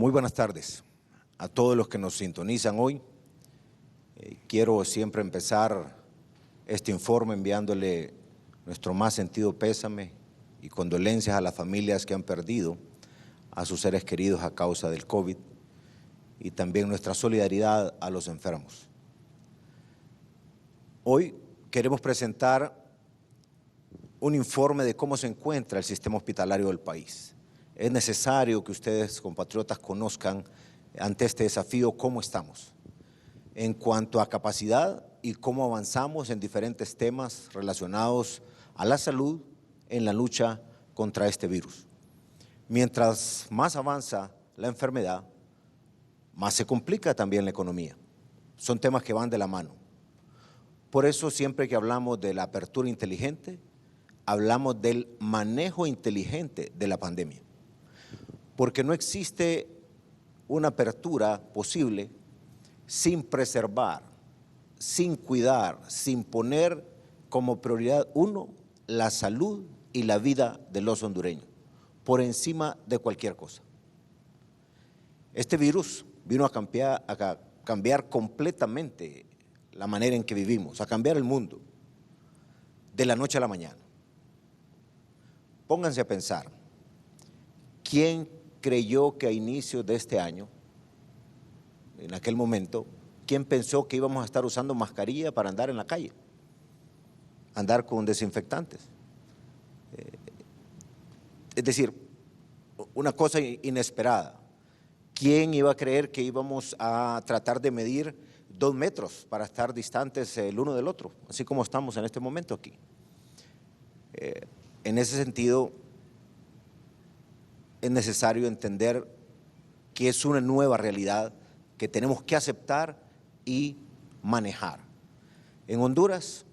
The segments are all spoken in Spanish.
Muy buenas tardes a todos los que nos sintonizan hoy. Quiero siempre empezar este informe enviándole nuestro más sentido pésame y condolencias a las familias que han perdido a sus seres queridos a causa del COVID y también nuestra solidaridad a los enfermos. Hoy queremos presentar un informe de cómo se encuentra el sistema hospitalario del país. Es necesario que ustedes, compatriotas, conozcan ante este desafío cómo estamos en cuanto a capacidad y cómo avanzamos en diferentes temas relacionados a la salud en la lucha contra este virus. Mientras más avanza la enfermedad, más se complica también la economía. Son temas que van de la mano. Por eso siempre que hablamos de la apertura inteligente, hablamos del manejo inteligente de la pandemia. Porque no existe una apertura posible sin preservar, sin cuidar, sin poner como prioridad uno la salud y la vida de los hondureños, por encima de cualquier cosa. Este virus vino a cambiar completamente la manera en que vivimos, a cambiar el mundo, de la noche a la mañana. Pónganse a pensar, ¿quién creyó que a inicios de este año, en aquel momento, quién pensó que íbamos a estar usando mascarilla para andar en la calle, andar con desinfectantes? Es decir, una cosa inesperada. ¿Quién iba a creer que íbamos a tratar de medir 2 metros para estar distantes el uno del otro, así como estamos en este momento aquí? En ese sentido, es necesario entender que es una nueva realidad que tenemos que aceptar y manejar. En Honduras,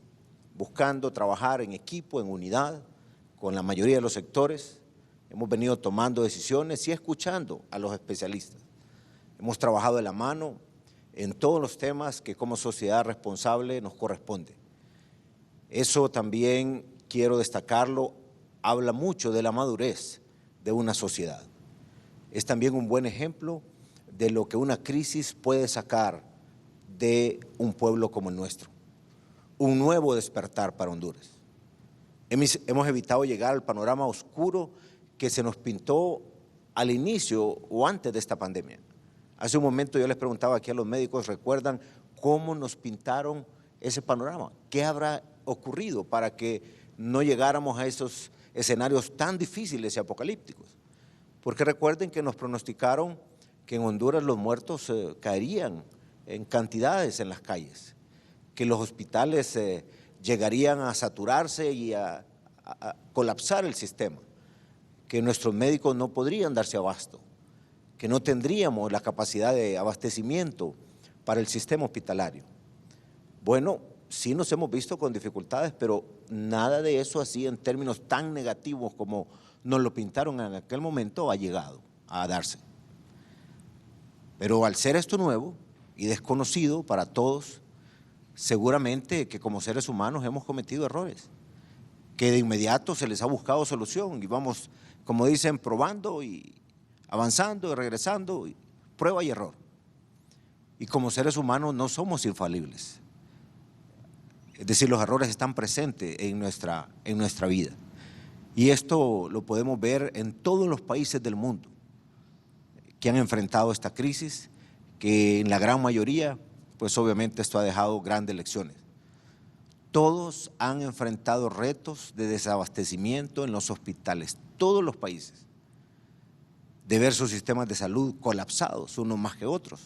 buscando trabajar en equipo, en unidad, con la mayoría de los sectores, hemos venido tomando decisiones y escuchando a los especialistas. Hemos trabajado de la mano en todos los temas que como sociedad responsable nos corresponde. Eso también, quiero destacarlo, habla mucho de la madurez de una sociedad. Es también un buen ejemplo de lo que una crisis puede sacar de un pueblo como el nuestro. Un nuevo despertar para Honduras. Hemos evitado llegar al panorama oscuro que se nos pintó al inicio o antes de esta pandemia. Hace un momento yo les preguntaba aquí a los médicos, ¿recuerdan cómo nos pintaron ese panorama? ¿Qué habrá ocurrido para que no llegáramos a esos escenarios tan difíciles y apocalípticos? Porque recuerden que nos pronosticaron que en Honduras los muertos caerían en cantidades en las calles, que los hospitales llegarían a saturarse y a colapsar el sistema, que nuestros médicos no podrían darse abasto, que no tendríamos la capacidad de abastecimiento para el sistema hospitalario. Bueno, sí nos hemos visto con dificultades, pero nada de eso así en términos tan negativos como nos lo pintaron en aquel momento ha llegado a darse. Pero al ser esto nuevo y desconocido para todos, seguramente que como seres humanos hemos cometido errores, que de inmediato se les ha buscado solución y vamos, como dicen, probando y avanzando y regresando, y prueba y error. Y como seres humanos no somos infalibles. Es decir, los errores están presentes en nuestra vida. Y esto lo podemos ver en todos los países del mundo que han enfrentado esta crisis, que en la gran mayoría, pues obviamente esto ha dejado grandes lecciones. Todos han enfrentado retos de desabastecimiento en los hospitales, todos los países, de ver sus sistemas de salud colapsados, unos más que otros,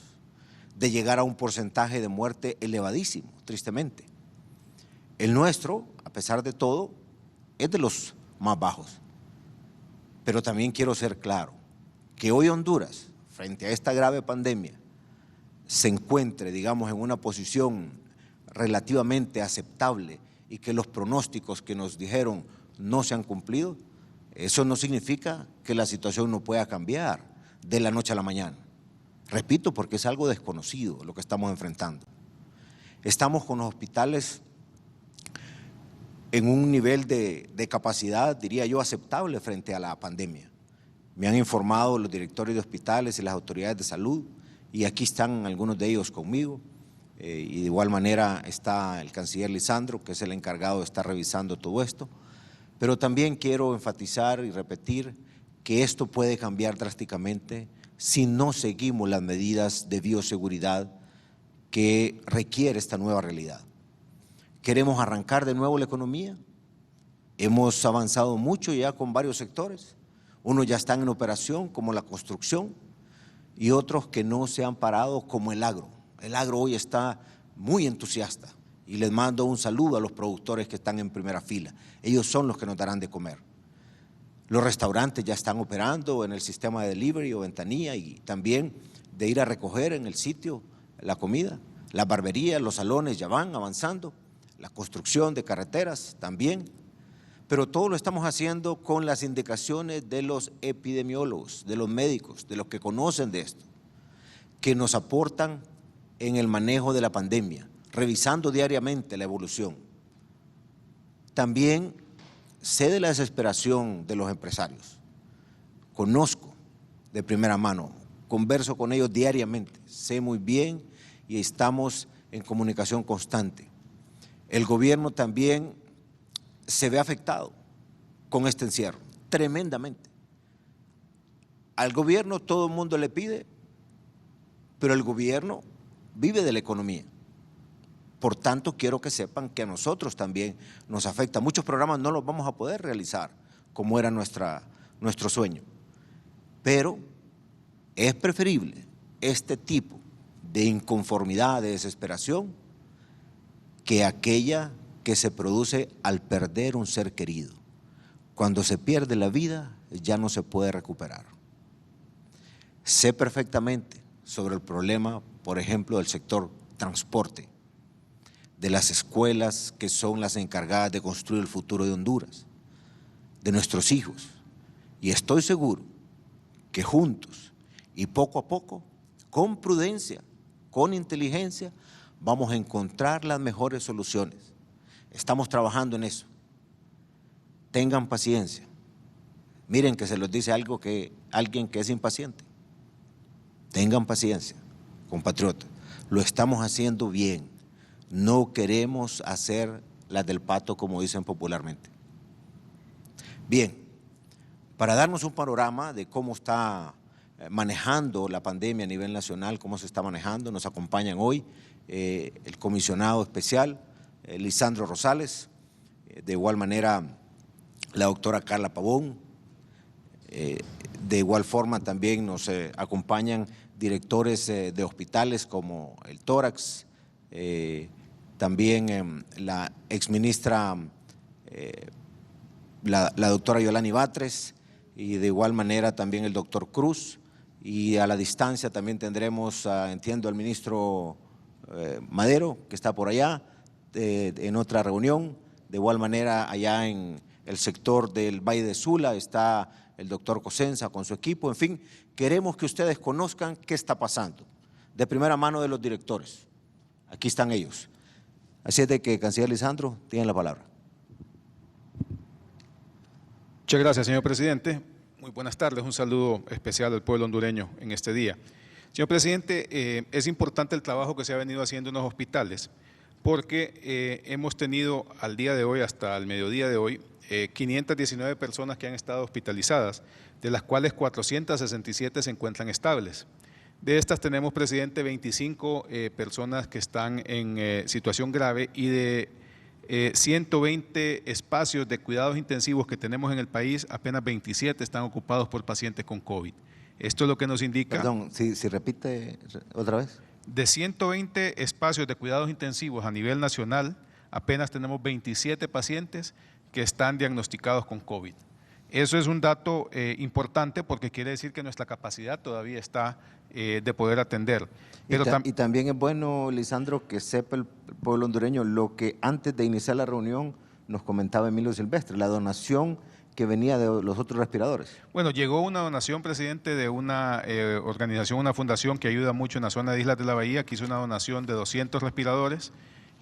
de llegar a un porcentaje de muerte elevadísimo, tristemente. El nuestro, a pesar de todo, es de los más bajos. Pero también quiero ser claro, que hoy Honduras, frente a esta grave pandemia, se encuentre, digamos, en una posición relativamente aceptable y que los pronósticos que nos dijeron no se han cumplido, eso no significa que la situación no pueda cambiar de la noche a la mañana. Repito, porque es algo desconocido lo que estamos enfrentando. Estamos con los hospitales en un nivel de capacidad, diría yo, aceptable frente a la pandemia. Me han informado los directores de hospitales y las autoridades de salud, y aquí están algunos de ellos conmigo. Y de igual manera está el canciller Lisandro, que es el encargado de estar revisando todo esto. Pero también quiero enfatizar y repetir que esto puede cambiar drásticamente si no seguimos las medidas de bioseguridad que requiere esta nueva realidad. Queremos arrancar de nuevo la economía. Hemos avanzado mucho ya con varios sectores. Unos ya están en operación, como la construcción, y otros que no se han parado, como el agro. El agro hoy está muy entusiasta y les mando un saludo a los productores que están en primera fila. Ellos son los que nos darán de comer. Los restaurantes ya están operando en el sistema de delivery o ventanilla, y también de ir a recoger en el sitio la comida. Las barberías, los salones ya van avanzando. La construcción de carreteras también. Pero todo lo estamos haciendo con las indicaciones de los epidemiólogos, de los médicos, de los que conocen de esto, que nos aportan en el manejo de la pandemia, revisando diariamente la evolución. También sé de la desesperación de los empresarios, conozco de primera mano, converso con ellos diariamente, sé muy bien y estamos en comunicación constante. El gobierno también se ve afectado con este encierro, tremendamente. Al gobierno todo el mundo le pide, pero el gobierno vive de la economía. Por tanto, quiero que sepan que a nosotros también nos afecta. Muchos programas no los vamos a poder realizar como era nuestro sueño. Pero es preferible este tipo de inconformidad, de desesperación, que aquella que se produce al perder un ser querido. Cuando se pierde la vida, ya no se puede recuperar. Sé perfectamente sobre el problema, por ejemplo, del sector transporte, de las escuelas que son las encargadas de construir el futuro de Honduras, de nuestros hijos. Y estoy seguro que juntos y poco a poco, con prudencia, con inteligencia, vamos a encontrar las mejores soluciones. Estamos trabajando en eso. Tengan paciencia. Miren que se los dice alguien que es impaciente. Tengan paciencia, compatriotas. Lo estamos haciendo bien. No queremos hacer las del pato, como dicen popularmente. Bien, para darnos un panorama de cómo está manejando la pandemia a nivel nacional, cómo se está manejando, nos acompañan hoy el comisionado especial, Lisandro Rosales, de igual manera la doctora Carla Pavón, de igual forma también nos acompañan directores de hospitales como el Tórax, también la exministra, la doctora Yolani Batres, y de igual manera también el doctor Cruz, y a la distancia también tendremos, entiendo, al ministro Madero, que está por allá, en otra reunión. De igual manera, allá en el sector del Valle de Sula está el doctor Cosenza con su equipo. En fin, queremos que ustedes conozcan qué está pasando, de primera mano de los directores. Aquí están ellos. Así es de que, canciller Lisandro, tienen la palabra. Muchas gracias, señor presidente. Muy buenas tardes, un saludo especial al pueblo hondureño en este día. Señor presidente, es importante el trabajo que se ha venido haciendo en los hospitales, porque hemos tenido al día de hoy, hasta el mediodía de hoy, 519 personas que han estado hospitalizadas, de las cuales 467 se encuentran estables. De estas tenemos, presidente, 25 personas que están en situación grave, y de 120 espacios de cuidados intensivos que tenemos en el país, apenas 27 están ocupados por pacientes con COVID. Esto es lo que nos indica… Perdón, si repite otra vez. De 120 espacios de cuidados intensivos a nivel nacional, apenas tenemos 27 pacientes que están diagnosticados con COVID. Eso es un dato importante, porque quiere decir que nuestra capacidad todavía está de poder atender. Pero y también es bueno, Lisandro, que sepa el pueblo hondureño lo que antes de iniciar la reunión nos comentaba Emilio Silvestre, la donación que venía de los otros respiradores. Bueno, llegó una donación, presidente, de una organización, una fundación que ayuda mucho en la zona de Islas de la Bahía, que hizo una donación de 200 respiradores.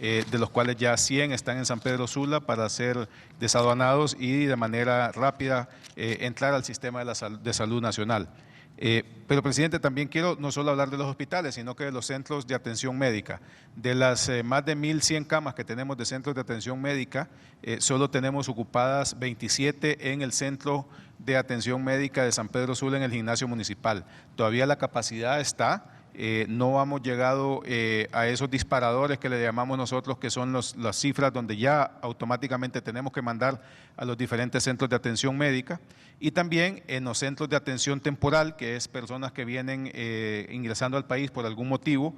de los cuales ya 100 están en San Pedro Sula para ser desaduanados y de manera rápida entrar al sistema de salud nacional. Pero, presidente, también quiero no solo hablar de los hospitales, sino que de los centros de atención médica. De las más de 1.100 camas que tenemos de centros de atención médica, solo tenemos ocupadas 27 en el centro de atención médica de San Pedro Sula en el gimnasio municipal. Todavía la capacidad está. No hemos llegado a esos disparadores que le llamamos nosotros, que son las cifras donde ya automáticamente tenemos que mandar a los diferentes centros de atención médica, y también en los centros de atención temporal, que es personas que vienen ingresando al país por algún motivo.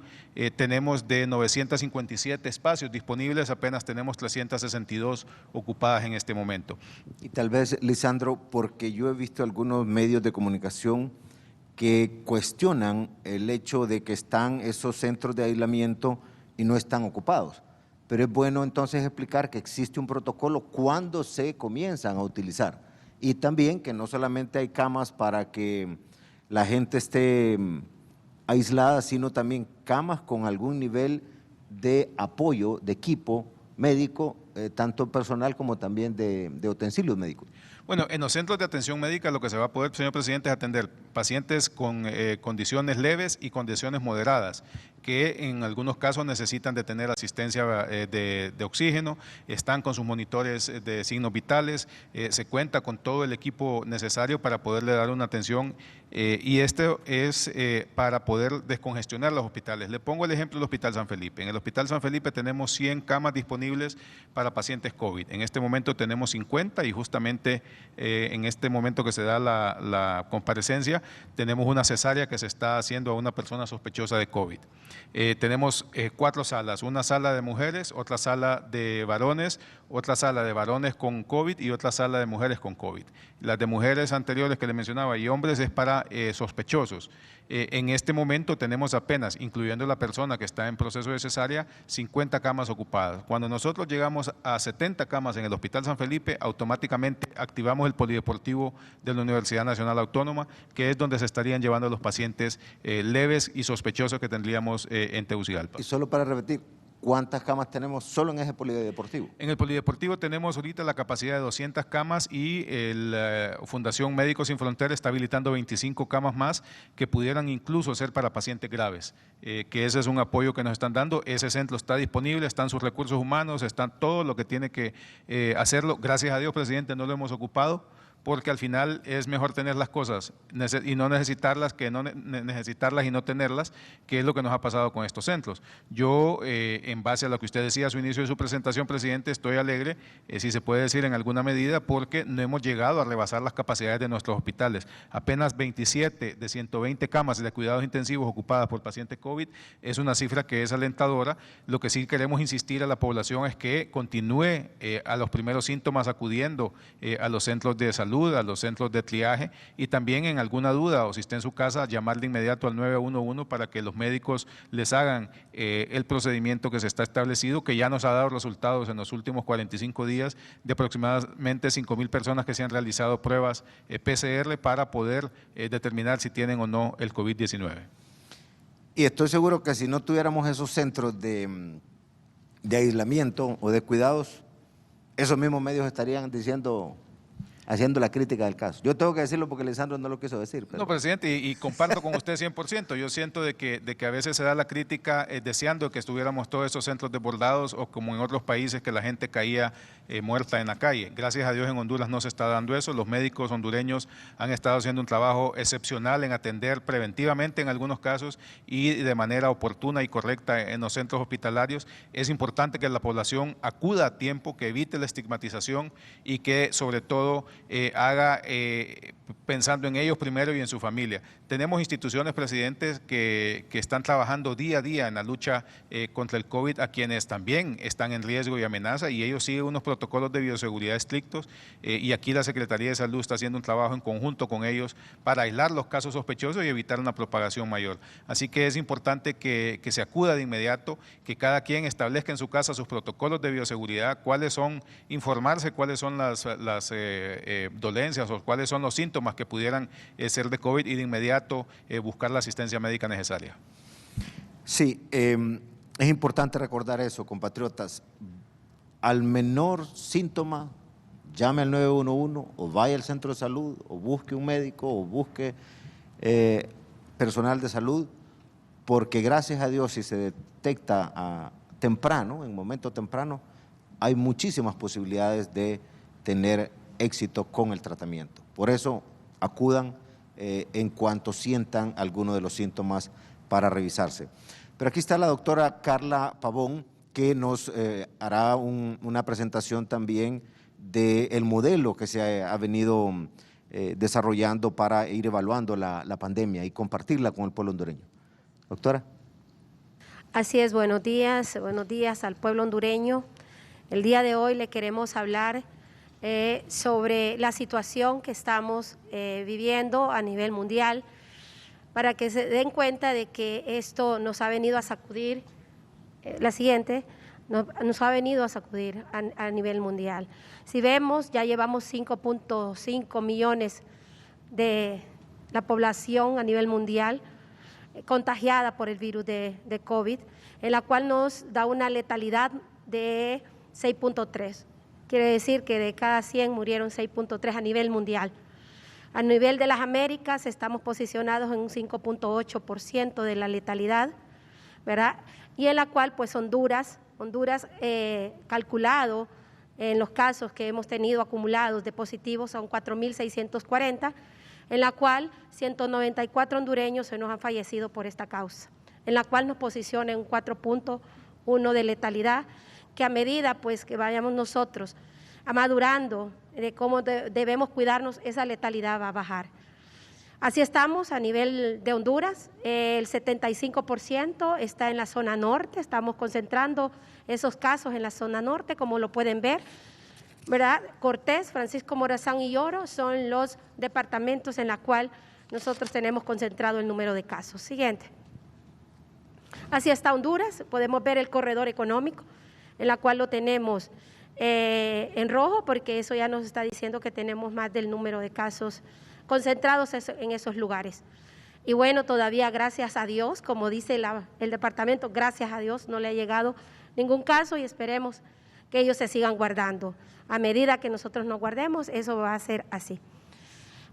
Tenemos de 957 espacios disponibles, apenas tenemos 362 ocupadas en este momento. Y tal vez, Lisandro, porque yo he visto algunos medios de comunicación que cuestionan el hecho de que están esos centros de aislamiento y no están ocupados. Pero es bueno entonces explicar que existe un protocolo cuando se comienzan a utilizar. Y también que no solamente hay camas para que la gente esté aislada, sino también camas con algún nivel de apoyo, de equipo médico, tanto personal como también de utensilios médicos. Bueno, en los centros de atención médica lo que se va a poder, señor presidente, es atender pacientes con condiciones leves y condiciones moderadas, que en algunos casos necesitan de tener asistencia de oxígeno, están con sus monitores de signos vitales, se cuenta con todo el equipo necesario para poderle dar una atención, y esto es para poder descongestionar los hospitales. Le pongo el ejemplo del Hospital San Felipe. En el Hospital San Felipe tenemos 100 camas disponibles para pacientes COVID. En este momento tenemos 50 y justamente en este momento que se da la comparecencia, tenemos una cesárea que se está haciendo a una persona sospechosa de COVID. Tenemos 4 salas, una sala de mujeres, otra sala de varones, otra sala de varones con COVID y otra sala de mujeres con COVID. Las de mujeres anteriores que le mencionaba y hombres es para sospechosos. En este momento tenemos apenas, incluyendo la persona que está en proceso de cesárea, 50 camas ocupadas. Cuando nosotros llegamos a 70 camas en el Hospital San Felipe, automáticamente activamos el polideportivo de la Universidad Nacional Autónoma, que es donde se estarían llevando los pacientes leves y sospechosos que tendríamos en Tegucigalpa. Y solo para repetir, ¿cuántas camas tenemos solo en ese polideportivo? En el polideportivo tenemos ahorita la capacidad de 200 camas y la Fundación Médicos Sin Fronteras está habilitando 25 camas más que pudieran incluso ser para pacientes graves, que ese es un apoyo que nos están dando. Ese centro está disponible, están sus recursos humanos, están todo lo que tiene que hacerlo. Gracias a Dios, presidente, no lo hemos ocupado, porque al final es mejor tener las cosas y no necesitarlas que no necesitarlas y no tenerlas, que es lo que nos ha pasado con estos centros. Yo, en base a lo que usted decía a su inicio de su presentación, presidente, estoy alegre, si se puede decir en alguna medida, porque no hemos llegado a rebasar las capacidades de nuestros hospitales. Apenas 27 de 120 camas de cuidados intensivos ocupadas por pacientes COVID es una cifra que es alentadora. Lo que sí queremos insistir a la población es que continúe a los primeros síntomas acudiendo a los centros de salud, a los centros de triaje, y también en alguna duda o si está en su casa, llamar de inmediato al 911 para que los médicos les hagan el procedimiento que se está establecido, que ya nos ha dado resultados en los últimos 45 días de aproximadamente 5,000 personas que se han realizado pruebas PCR para poder determinar si tienen o no el COVID-19. Y estoy seguro que si no tuviéramos esos centros de aislamiento o de cuidados, esos mismos medios estarían haciendo la crítica del caso. Yo tengo que decirlo porque Lisandro no lo quiso decir. No, presidente, y comparto con usted 100%. Yo siento de que a veces se da la crítica deseando que estuviéramos todos esos centros desbordados o como en otros países que la gente caía muerta en la calle. Gracias a Dios en Honduras no se está dando eso. Los médicos hondureños han estado haciendo un trabajo excepcional en atender preventivamente en algunos casos y de manera oportuna y correcta en los centros hospitalarios. Es importante que la población acuda a tiempo, que evite la estigmatización y que sobre todo haga pensando en ellos primero y en su familia. Tenemos instituciones, presidentes, que están trabajando día a día en la lucha contra el COVID, a quienes también están en riesgo y amenaza, y ellos siguen unos protocolos de bioseguridad estrictos, y aquí la Secretaría de Salud está haciendo un trabajo en conjunto con ellos para aislar los casos sospechosos y evitar una propagación mayor. Así que es importante que se acuda de inmediato, que cada quien establezca en su casa sus protocolos de bioseguridad, cuáles son, informarse cuáles son las dolencias o cuáles son los síntomas que pudieran ser de COVID y de inmediato buscar la asistencia médica necesaria. Sí, Es importante recordar eso, compatriotas. Al menor síntoma, llame al 911 o vaya al centro de salud o busque un médico o busque personal de salud, porque gracias a Dios si se detecta temprano, en momento temprano, hay muchísimas posibilidades de tener éxito con el tratamiento. Por eso acudan en cuanto sientan alguno de los síntomas para revisarse. Pero aquí está la doctora Carla Pavón, que nos hará una presentación también del modelo que se ha venido desarrollando para ir evaluando la pandemia y compartirla con el pueblo hondureño. Doctora. Así es, buenos días al pueblo hondureño. El día de hoy le queremos hablar sobre la situación que estamos viviendo a nivel mundial, para que se den cuenta de que esto nos ha venido a sacudir, nos ha venido a sacudir a nivel mundial. Si vemos, ya llevamos 5.5 millones de la población a nivel mundial contagiada por el virus de COVID, en la cual nos da una letalidad de 6.3. Quiere decir que de cada 100 murieron 6.3 a nivel mundial. A nivel de las Américas estamos posicionados en un 5.8% de la letalidad, ¿verdad? Y en la cual pues Honduras calculado en los casos que hemos tenido acumulados de positivos son 4.640, en la cual 194 hondureños se nos han fallecido por esta causa, en la cual nos posiciona en un 4.1 de letalidad, que a medida pues que vayamos nosotros madurando de cómo debemos cuidarnos, esa letalidad va a bajar. Así estamos a nivel de Honduras, el 75% está en la zona norte, estamos concentrando esos casos en la zona norte, como lo pueden ver, ¿verdad? Cortés, Francisco Morazán y Lloro son los departamentos en la cual nosotros tenemos concentrado el número de casos. Siguiente. Así está Honduras, podemos ver el corredor económico, en la cual lo tenemos en rojo, porque eso ya nos está diciendo que tenemos más del número de casos concentrados en esos lugares. Y bueno, todavía gracias a Dios, como dice el departamento, gracias a Dios no le ha llegado ningún caso y esperemos que ellos se sigan guardando. A medida que nosotros nos guardemos, eso va a ser así.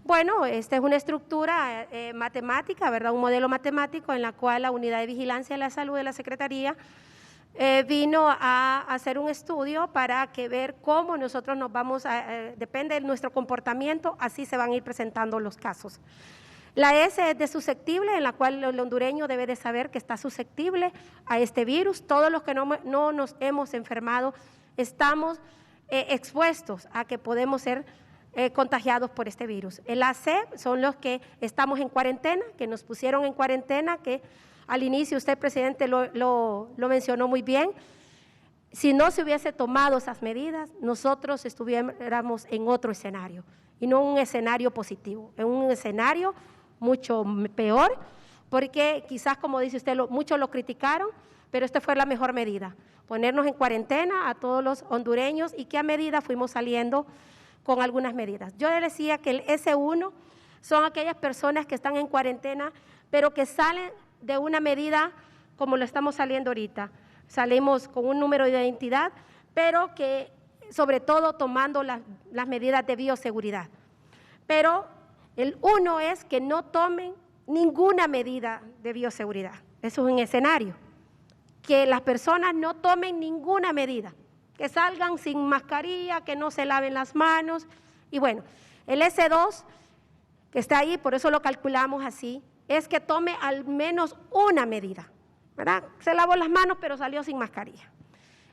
Bueno, esta es una estructura matemática, ¿verdad? Un modelo matemático en la cual la Unidad de Vigilancia de la Salud de la Secretaría vino a hacer un estudio para ver cómo nosotros nos vamos depende de nuestro comportamiento, así se van a ir presentando los casos. La S es de susceptible, en la cual el hondureño debe de saber que está susceptible a este virus. Todos los que no nos hemos enfermado estamos expuestos a que podemos ser contagiados por este virus. El AC son los que estamos en cuarentena, que nos pusieron en cuarentena, que al inicio usted, presidente, lo mencionó muy bien. Si no se hubiese tomado esas medidas, nosotros estuviéramos en otro escenario, y no un escenario positivo, en un escenario mucho peor, porque quizás, como dice usted, muchos lo criticaron, pero esta fue la mejor medida, ponernos en cuarentena a todos los hondureños, y que a medida fuimos saliendo con algunas medidas. Yo le decía que el S1 son aquellas personas que están en cuarentena, pero que salen de una medida como lo estamos saliendo ahorita. Salimos con un número de identidad, pero que sobre todo tomando las medidas de bioseguridad. Pero el 1 es que no tomen ninguna medida de bioseguridad. Eso es un escenario. Que las personas no tomen ninguna medida, que salgan sin mascarilla, que no se laven las manos. Y bueno, el S2, que está ahí, por eso lo calculamos así, es que tome al menos una medida, ¿verdad? Se lavó las manos, pero salió sin mascarilla.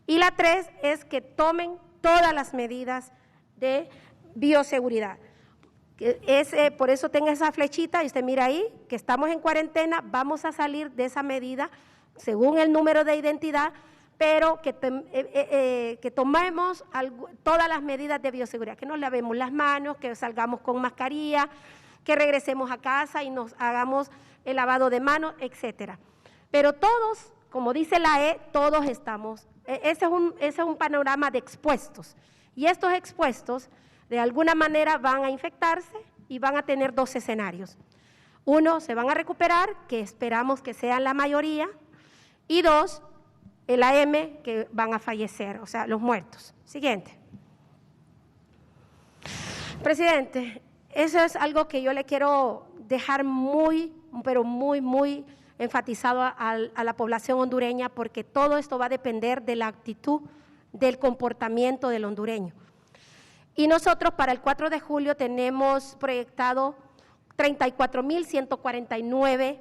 Y la 3 es que tomen todas las medidas de bioseguridad. Por eso tenga esa flechita y usted mira ahí que estamos en cuarentena, vamos a salir de esa medida según el número de identidad, pero que tomemos todas las medidas de bioseguridad, que nos lavemos las manos, que salgamos con mascarilla, que regresemos a casa y nos hagamos el lavado de manos, etcétera. Pero todos, como dice la E, todos estamos, ese es un panorama de expuestos, y estos expuestos de alguna manera van a infectarse y van a tener dos escenarios. Uno, se van a recuperar, que esperamos que sean la mayoría, y dos, el AM que van a fallecer, o sea, los muertos. Siguiente. Presidente, eso es algo que yo le quiero dejar muy, pero muy enfatizado a la población hondureña, porque todo esto va a depender de la actitud, del comportamiento del hondureño. Y nosotros para el 4 de julio tenemos proyectado 34.149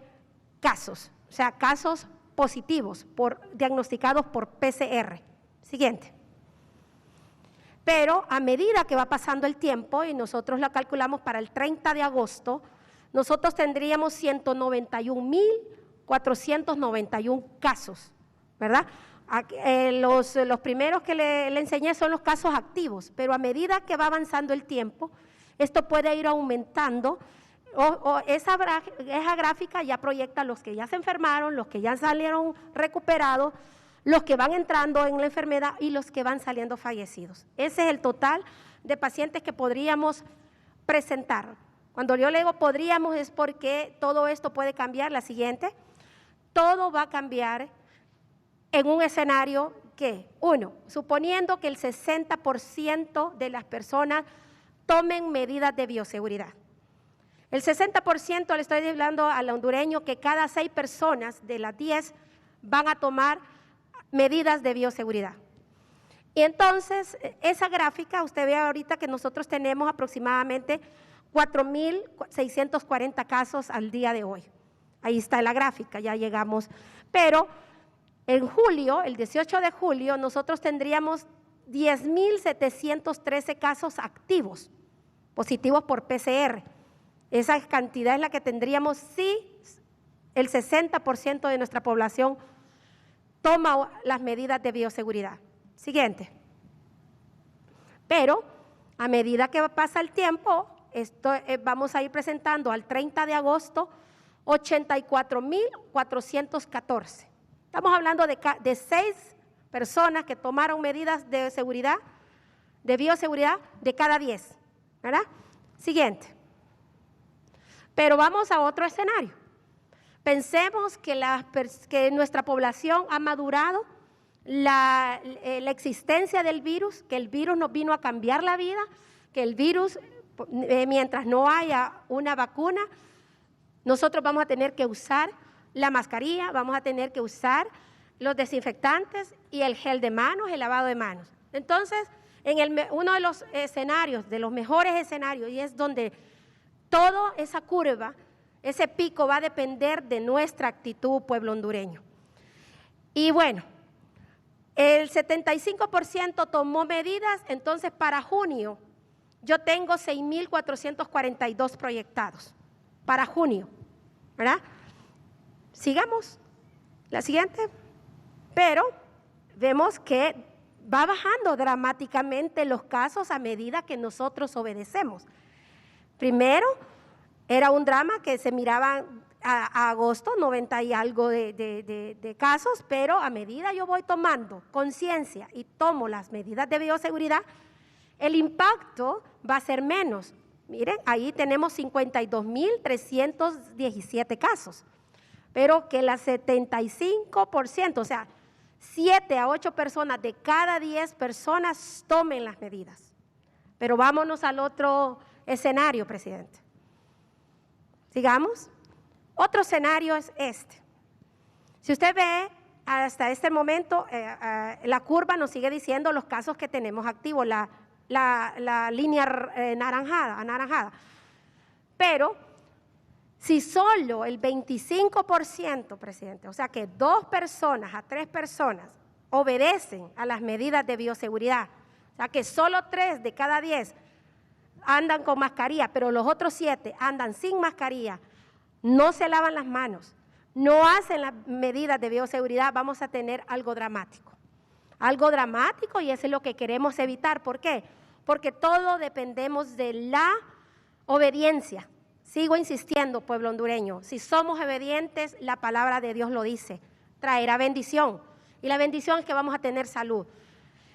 casos, o sea, casos positivos diagnosticados por PCR. Siguiente. Pero a medida que va pasando el tiempo, y nosotros lo calculamos para el 30 de agosto, nosotros tendríamos 191.491 casos, ¿verdad? Los primeros que le enseñé son los casos activos, pero a medida que va avanzando el tiempo, esto puede ir aumentando. Esa gráfica ya proyecta los que ya se enfermaron, los que ya salieron recuperados, los que van entrando en la enfermedad y los que van saliendo fallecidos. Ese es el total de pacientes que podríamos presentar. Cuando yo le digo podríamos es porque todo esto puede cambiar. La siguiente, todo va a cambiar en un escenario que, uno, suponiendo que el 60% de las personas tomen medidas de bioseguridad. El 60% le estoy hablando al hondureño que cada 6 personas de las 10 van a tomar medidas de bioseguridad. Y entonces, esa gráfica, usted ve ahorita que nosotros tenemos aproximadamente 4.640 casos al día de hoy. Ahí está la gráfica, ya llegamos. Pero en julio, el 18 de julio, nosotros tendríamos 10.713 casos activos, positivos por PCR. Esa cantidad es la que tendríamos si el 60% de nuestra población toma las medidas de bioseguridad. Siguiente. Pero a medida que pasa el tiempo, vamos a ir presentando al 30 de agosto 84.414. Estamos hablando de 6 personas que tomaron medidas de seguridad, de bioseguridad, de cada 10, ¿verdad? Siguiente. Pero vamos a otro escenario. Pensemos que nuestra población ha madurado la existencia del virus, que el virus nos vino a cambiar la vida, que el virus, mientras no haya una vacuna, nosotros vamos a tener que usar la mascarilla, vamos a tener que usar los desinfectantes y el gel de manos, el lavado de manos. Entonces, uno de los escenarios, de los mejores escenarios, y es donde toda esa curva, ese pico va a depender de nuestra actitud, pueblo hondureño. Y bueno, el 75% tomó medidas, entonces para junio yo tengo 6.442 proyectados para junio, ¿verdad? Sigamos, la siguiente. Pero vemos que va bajando dramáticamente los casos a medida que nosotros obedecemos. Primero, era un drama que se miraban a agosto, 90 y algo de casos, pero a medida yo voy tomando conciencia y tomo las medidas de bioseguridad, el impacto va a ser menos. Miren, ahí tenemos 52.317 casos, pero que el 75%, o sea, 7 a 8 personas de cada 10 personas tomen las medidas. Pero vámonos al otro escenario, presidente. Sigamos. Otro escenario es este. Si usted ve, hasta este momento, la curva nos sigue diciendo los casos que tenemos activos, la línea anaranjada. Pero, si solo el 25%, presidente, o sea que 2 personas a 3 personas obedecen a las medidas de bioseguridad, o sea que solo 3 de cada 10 andan con mascarilla, pero los otros 7 andan sin mascarilla, no se lavan las manos, no hacen las medidas de bioseguridad, vamos a tener algo dramático. Algo dramático, y eso es lo que queremos evitar. ¿Por qué? Porque todos dependemos de la obediencia. Sigo insistiendo, pueblo hondureño, si somos obedientes, la palabra de Dios lo dice, traerá bendición. Y la bendición es que vamos a tener salud.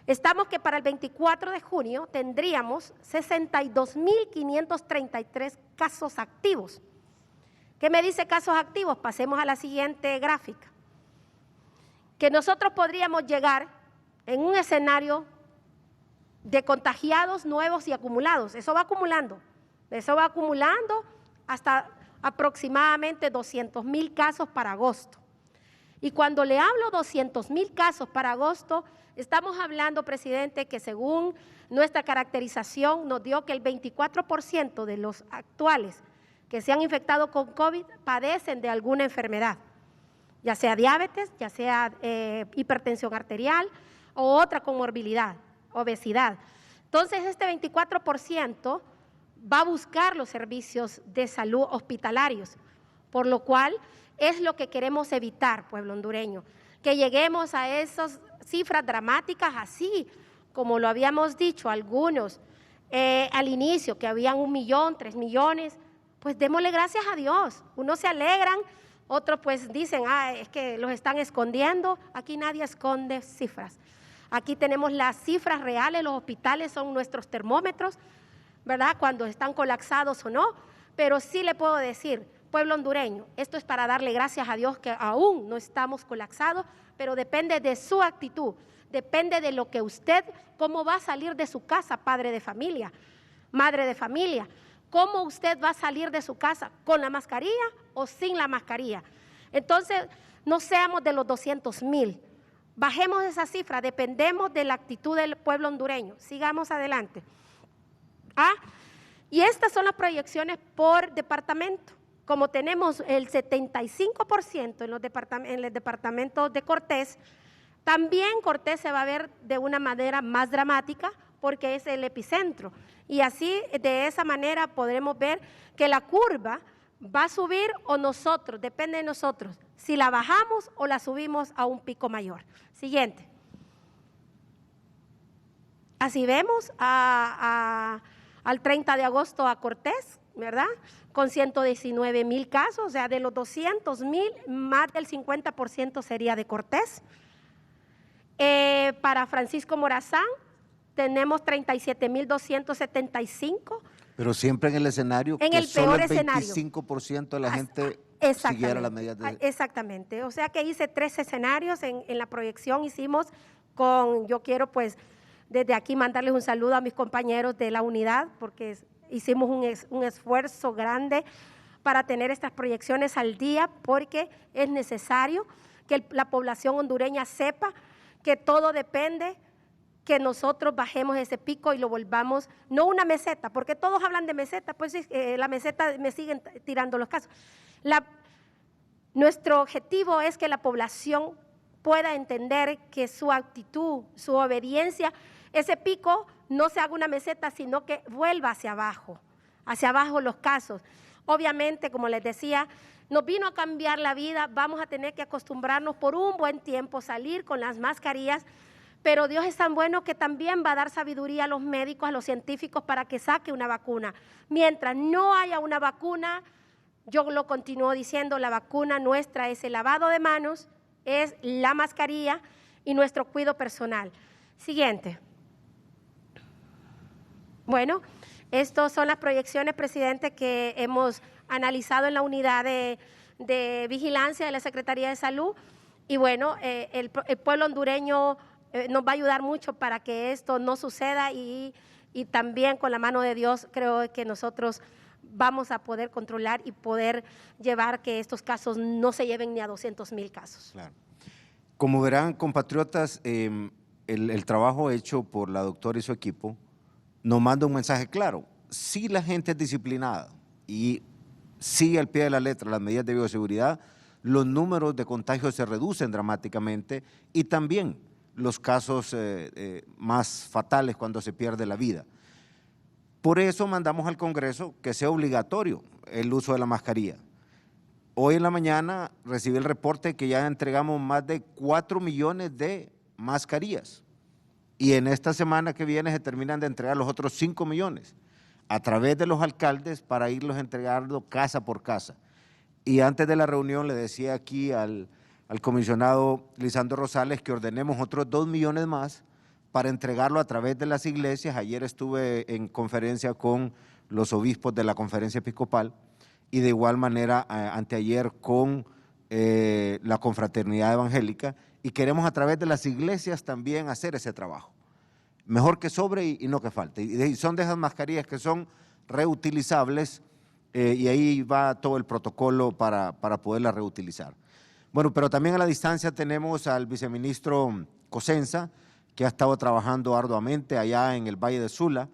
Estamos que para el 24 de junio tendríamos 62.533 casos activos. ¿Qué me dice casos activos? Pasemos a la siguiente gráfica. que nosotros podríamos llegar en un escenario de contagiados nuevos y acumulados. Eso va acumulando hasta aproximadamente 200,000 casos para agosto. Y cuando le hablo 200,000 casos para agosto, estamos hablando, presidente, que según nuestra caracterización nos dio que el 24% de los actuales que se han infectado con COVID padecen de alguna enfermedad, ya sea diabetes, ya sea hipertensión arterial o otra comorbilidad, obesidad. Entonces, este 24% va a buscar los servicios de salud hospitalarios, por lo cual es lo que queremos evitar, pueblo hondureño, que lleguemos a esas cifras dramáticas, así como lo habíamos dicho algunos al inicio, que habían 1 millón, 3 millones, pues démosle gracias a Dios. Unos se alegran, otros pues dicen, es que los están escondiendo. Aquí nadie esconde cifras. Aquí tenemos las cifras reales, los hospitales son nuestros termómetros, ¿verdad? Cuando están colapsados o no, pero sí le puedo decir, pueblo hondureño, esto es para darle gracias a Dios que aún no estamos colapsados, pero depende de su actitud, depende de lo que usted, cómo va a salir de su casa, padre de familia, madre de familia, cómo usted va a salir de su casa, con la mascarilla o sin la mascarilla. Entonces, no seamos de los 200,000, bajemos esa cifra, dependemos de la actitud del pueblo hondureño, sigamos adelante. Y estas son las proyecciones por departamento. Como tenemos el 75% en los departamentos de Cortés, también Cortés se va a ver de una manera más dramática porque es el epicentro. Y así, de esa manera, podremos ver que la curva va a subir o nosotros, depende de nosotros, si la bajamos o la subimos a un pico mayor. Siguiente. Así vemos al 30 de agosto a Cortés, ¿verdad? Con 119,000 casos, o sea, de los 200,000, más del 50% sería de Cortés. Para Francisco Morazán tenemos 37,275. Pero siempre en el escenario en que el solo peor el escenario 25% de la gente siguiera las medidas de... Exactamente, o sea que hice 3 escenarios en la proyección, hicimos yo quiero pues desde aquí mandarles un saludo a mis compañeros de la unidad, porque hicimos un esfuerzo grande para tener estas proyecciones al día, porque es necesario que la población hondureña sepa que todo depende que nosotros bajemos ese pico y lo volvamos, no una meseta, porque todos hablan de meseta, pues la meseta me siguen tirando los casos. Nuestro objetivo es que la población pueda entender que su actitud, su obediencia, ese pico no se haga una meseta, sino que vuelva hacia abajo los casos. Obviamente, como les decía, nos vino a cambiar la vida, vamos a tener que acostumbrarnos por un buen tiempo, salir con las mascarillas, pero Dios es tan bueno que también va a dar sabiduría a los médicos, a los científicos para que saque una vacuna. Mientras no haya una vacuna, yo lo continúo diciendo, la vacuna nuestra es el lavado de manos, es la mascarilla y nuestro cuidado personal. Siguiente. Bueno, estas son las proyecciones, presidente, que hemos analizado en la unidad de vigilancia de la Secretaría de Salud. Y bueno, el pueblo hondureño nos va a ayudar mucho para que esto no suceda y también con la mano de Dios creo que nosotros vamos a poder controlar y poder llevar que estos casos no se lleven ni a 200,000 casos. Claro. Como verán, compatriotas, el trabajo hecho por la doctora y su equipo nos manda un mensaje claro. Si la gente es disciplinada y sigue al pie de la letra las medidas de bioseguridad, los números de contagios se reducen dramáticamente y también los casos más fatales cuando se pierde la vida. Por eso mandamos al Congreso que sea obligatorio el uso de la mascarilla. Hoy en la mañana recibí el reporte que ya entregamos más de 4 millones de mascarillas y en esta semana que viene se terminan de entregar los otros 5 millones a través de los alcaldes para irlos entregando casa por casa. Y antes de la reunión le decía aquí al comisionado Lisandro Rosales que ordenemos otros 2 millones más para entregarlo a través de las iglesias. Ayer estuve en conferencia con los obispos de la conferencia episcopal y de igual manera anteayer con la confraternidad evangélica y queremos a través de las iglesias también hacer ese trabajo. Mejor que sobre y no que falte. Y son de esas mascarillas que son reutilizables y ahí va todo el protocolo para poderlas reutilizar. Bueno, pero también a la distancia tenemos al viceministro Cosenza, que ha estado trabajando arduamente allá en el Valle de Sula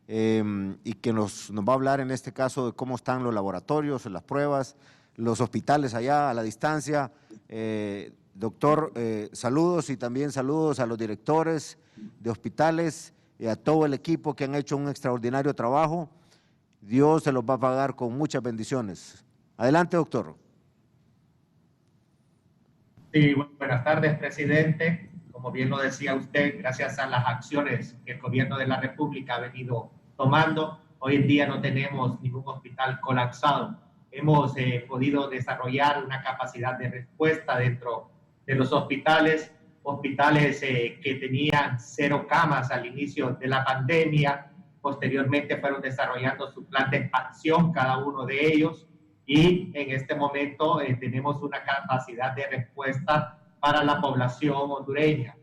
y que nos va a hablar en este caso de cómo están los laboratorios, las pruebas, los hospitales allá a la distancia. Doctor, saludos y también saludos a los directores de hospitales y a todo el equipo que han hecho un extraordinario trabajo. Dios se los va a pagar con muchas bendiciones. Adelante, doctor. Sí, buenas tardes, presidente. Como bien lo decía usted, gracias a las acciones que el gobierno de la República ha venido tomando, hoy en día no tenemos ningún hospital colapsado. Hemos podido desarrollar una capacidad de respuesta dentro de los hospitales que tenían 0 camas al inicio de la pandemia. Posteriormente fueron desarrollando su plan de expansión cada uno de ellos y en este momento tenemos una capacidad de respuesta para la población hondureña.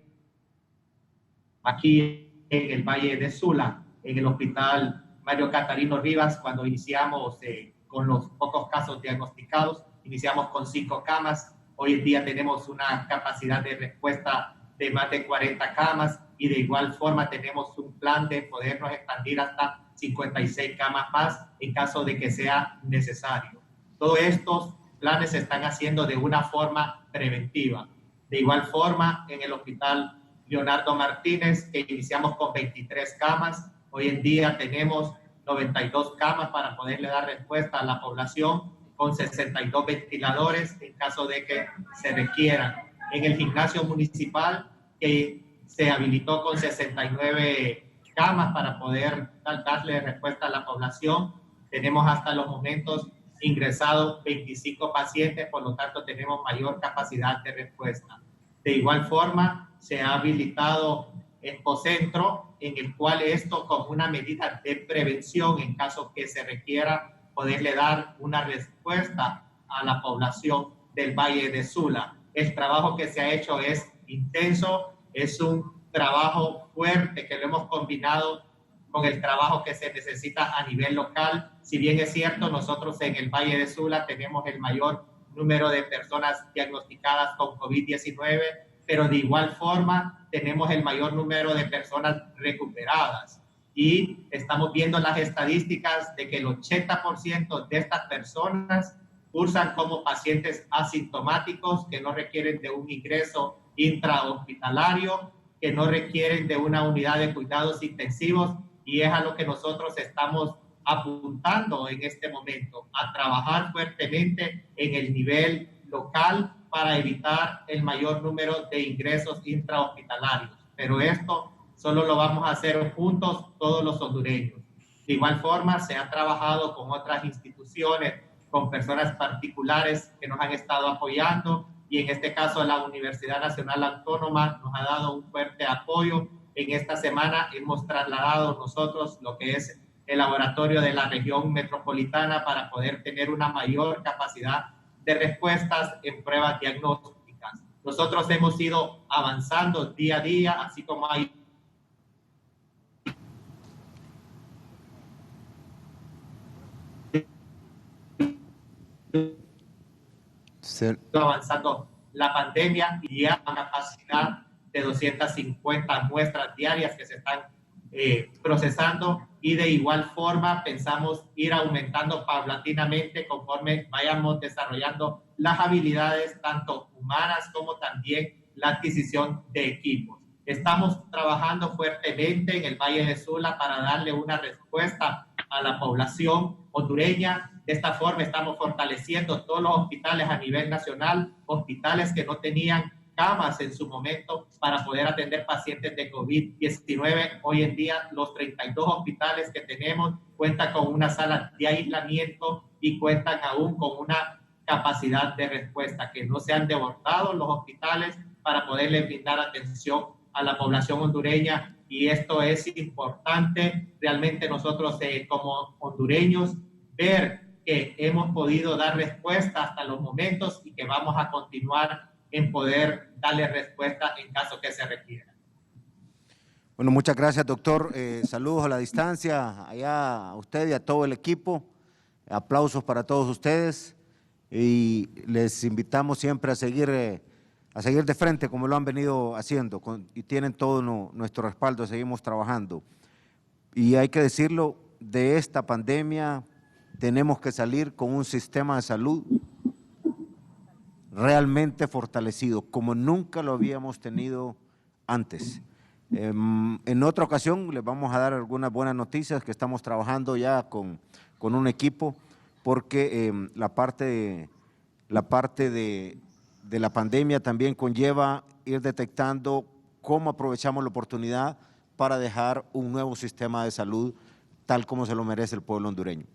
Aquí en el Valle de Sula, en el Hospital Mario Catarino Rivas, cuando iniciamos con los pocos casos diagnosticados, iniciamos con 5 camas. Hoy en día tenemos una capacidad de respuesta de más de 40 camas y de igual forma tenemos un plan de podernos expandir hasta 56 camas más en caso de que sea necesario. Todos estos planes se están haciendo de una forma preventiva. De igual forma, en el Hospital Leonardo Martínez, que iniciamos con 23 camas, hoy en día tenemos 92 camas para poderle dar respuesta a la población, con 62 ventiladores en caso de que se requieran. En el gimnasio municipal, que se habilitó con 69 camas para poder darle respuesta a la población, tenemos hasta los momentos ingresados 25 pacientes, por lo tanto tenemos mayor capacidad de respuesta. De igual forma, se ha habilitado Expocentro, en el cual esto como una medida de prevención en caso que se requiera poderle dar una respuesta a la población del Valle de Sula. El trabajo que se ha hecho es intenso, es un trabajo fuerte que lo hemos combinado con el trabajo que se necesita a nivel local. Si bien es cierto, nosotros en el Valle de Sula tenemos el mayor número de personas diagnosticadas con COVID-19, pero de igual forma tenemos el mayor número de personas recuperadas. Y estamos viendo las estadísticas de que el 80% de estas personas cursan como pacientes asintomáticos que no requieren de un ingreso intrahospitalario, que no requieren de una unidad de cuidados intensivos, y es a lo que nosotros estamos apuntando en este momento, a trabajar fuertemente en el nivel local para evitar el mayor número de ingresos intrahospitalarios. Pero esto solo lo vamos a hacer juntos todos los hondureños. De igual forma, se ha trabajado con otras instituciones, con personas particulares que nos han estado apoyando, y en este caso la Universidad Nacional Autónoma nos ha dado un fuerte apoyo. En esta semana hemos trasladado nosotros lo que es el laboratorio de la región metropolitana para poder tener una mayor capacidad de respuestas en pruebas diagnósticas. Nosotros hemos ido avanzando día a día, así como hay avanzando la pandemia y ya una capacidad de 250 muestras diarias que se están procesando, y de igual forma pensamos ir aumentando paulatinamente conforme vayamos desarrollando las habilidades tanto humanas como también la adquisición de equipos. Estamos trabajando fuertemente en el Valle de Sula para darle una respuesta a la población hondureña. De esta forma estamos fortaleciendo todos los hospitales a nivel nacional, hospitales que no tenían camas en su momento para poder atender pacientes de COVID-19. Hoy en día los 32 hospitales que tenemos cuentan con una sala de aislamiento y cuentan aún con una capacidad de respuesta, que no se han desbordado los hospitales para poderle brindar atención a la población hondureña, y esto es importante. Realmente nosotros como hondureños ver que hemos podido dar respuesta hasta los momentos y que vamos a continuar en poder darle respuesta en caso que se requiera. Bueno, muchas gracias, doctor. Saludos a la distancia, allá a usted y a todo el equipo. Aplausos para todos ustedes y les invitamos siempre a seguir de frente como lo han venido haciendo y tienen todo nuestro respaldo, seguimos trabajando. Y hay que decirlo, de esta pandemia tenemos que salir con un sistema de salud realmente fortalecido, como nunca lo habíamos tenido antes. En otra ocasión les vamos a dar algunas buenas noticias que estamos trabajando ya con un equipo, porque la parte de la pandemia también conlleva ir detectando cómo aprovechamos la oportunidad para dejar un nuevo sistema de salud tal como se lo merece el pueblo hondureño.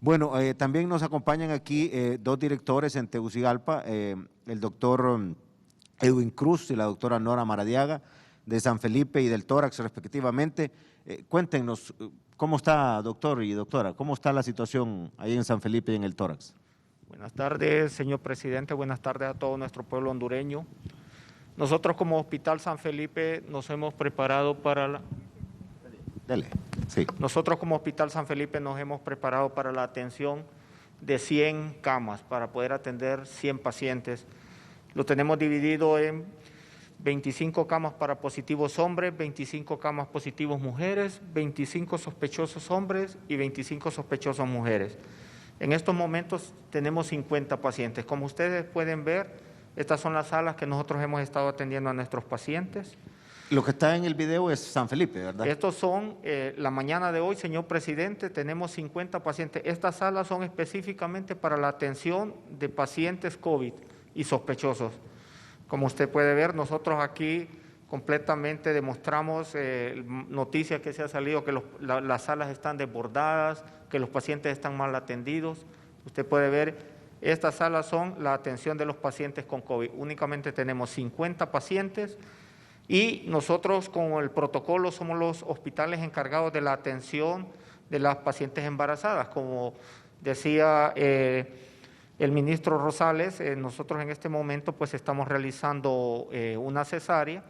Bueno, también nos acompañan aquí dos directores en Tegucigalpa, el doctor Edwin Cruz y la doctora Nora Maradiaga, de San Felipe y del Tórax respectivamente. Cuéntenos, ¿cómo está, doctor y doctora? ¿Cómo está la situación ahí en San Felipe y en el Tórax? Buenas tardes, señor presidente. Buenas tardes a todo nuestro pueblo hondureño. Nosotros como Hospital San Felipe nos hemos preparado para la... Dele, sí. Nosotros como Hospital San Felipe nos hemos preparado para la atención de 100 camas para poder atender 100 pacientes. Lo tenemos dividido en 25 camas para positivos hombres, 25 camas positivos mujeres, 25 sospechosos hombres y 25 sospechosos mujeres. En estos momentos tenemos 50 pacientes. Como ustedes pueden ver, estas son las salas que nosotros hemos estado atendiendo a nuestros pacientes. Lo que está en el video es San Felipe, ¿verdad? Estos son, la mañana de hoy, señor presidente, tenemos 50 pacientes. Estas salas son específicamente para la atención de pacientes COVID y sospechosos. Como usted puede ver, nosotros aquí completamente demostramos noticias que se ha salido, que las salas están desbordadas, que los pacientes están mal atendidos. Usted puede ver, estas salas son la atención de los pacientes con COVID. Únicamente tenemos 50 pacientes y nosotros con el protocolo somos los hospitales encargados de la atención de las pacientes embarazadas. Como decía el ministro Rosales, nosotros en este momento pues estamos realizando una cesárea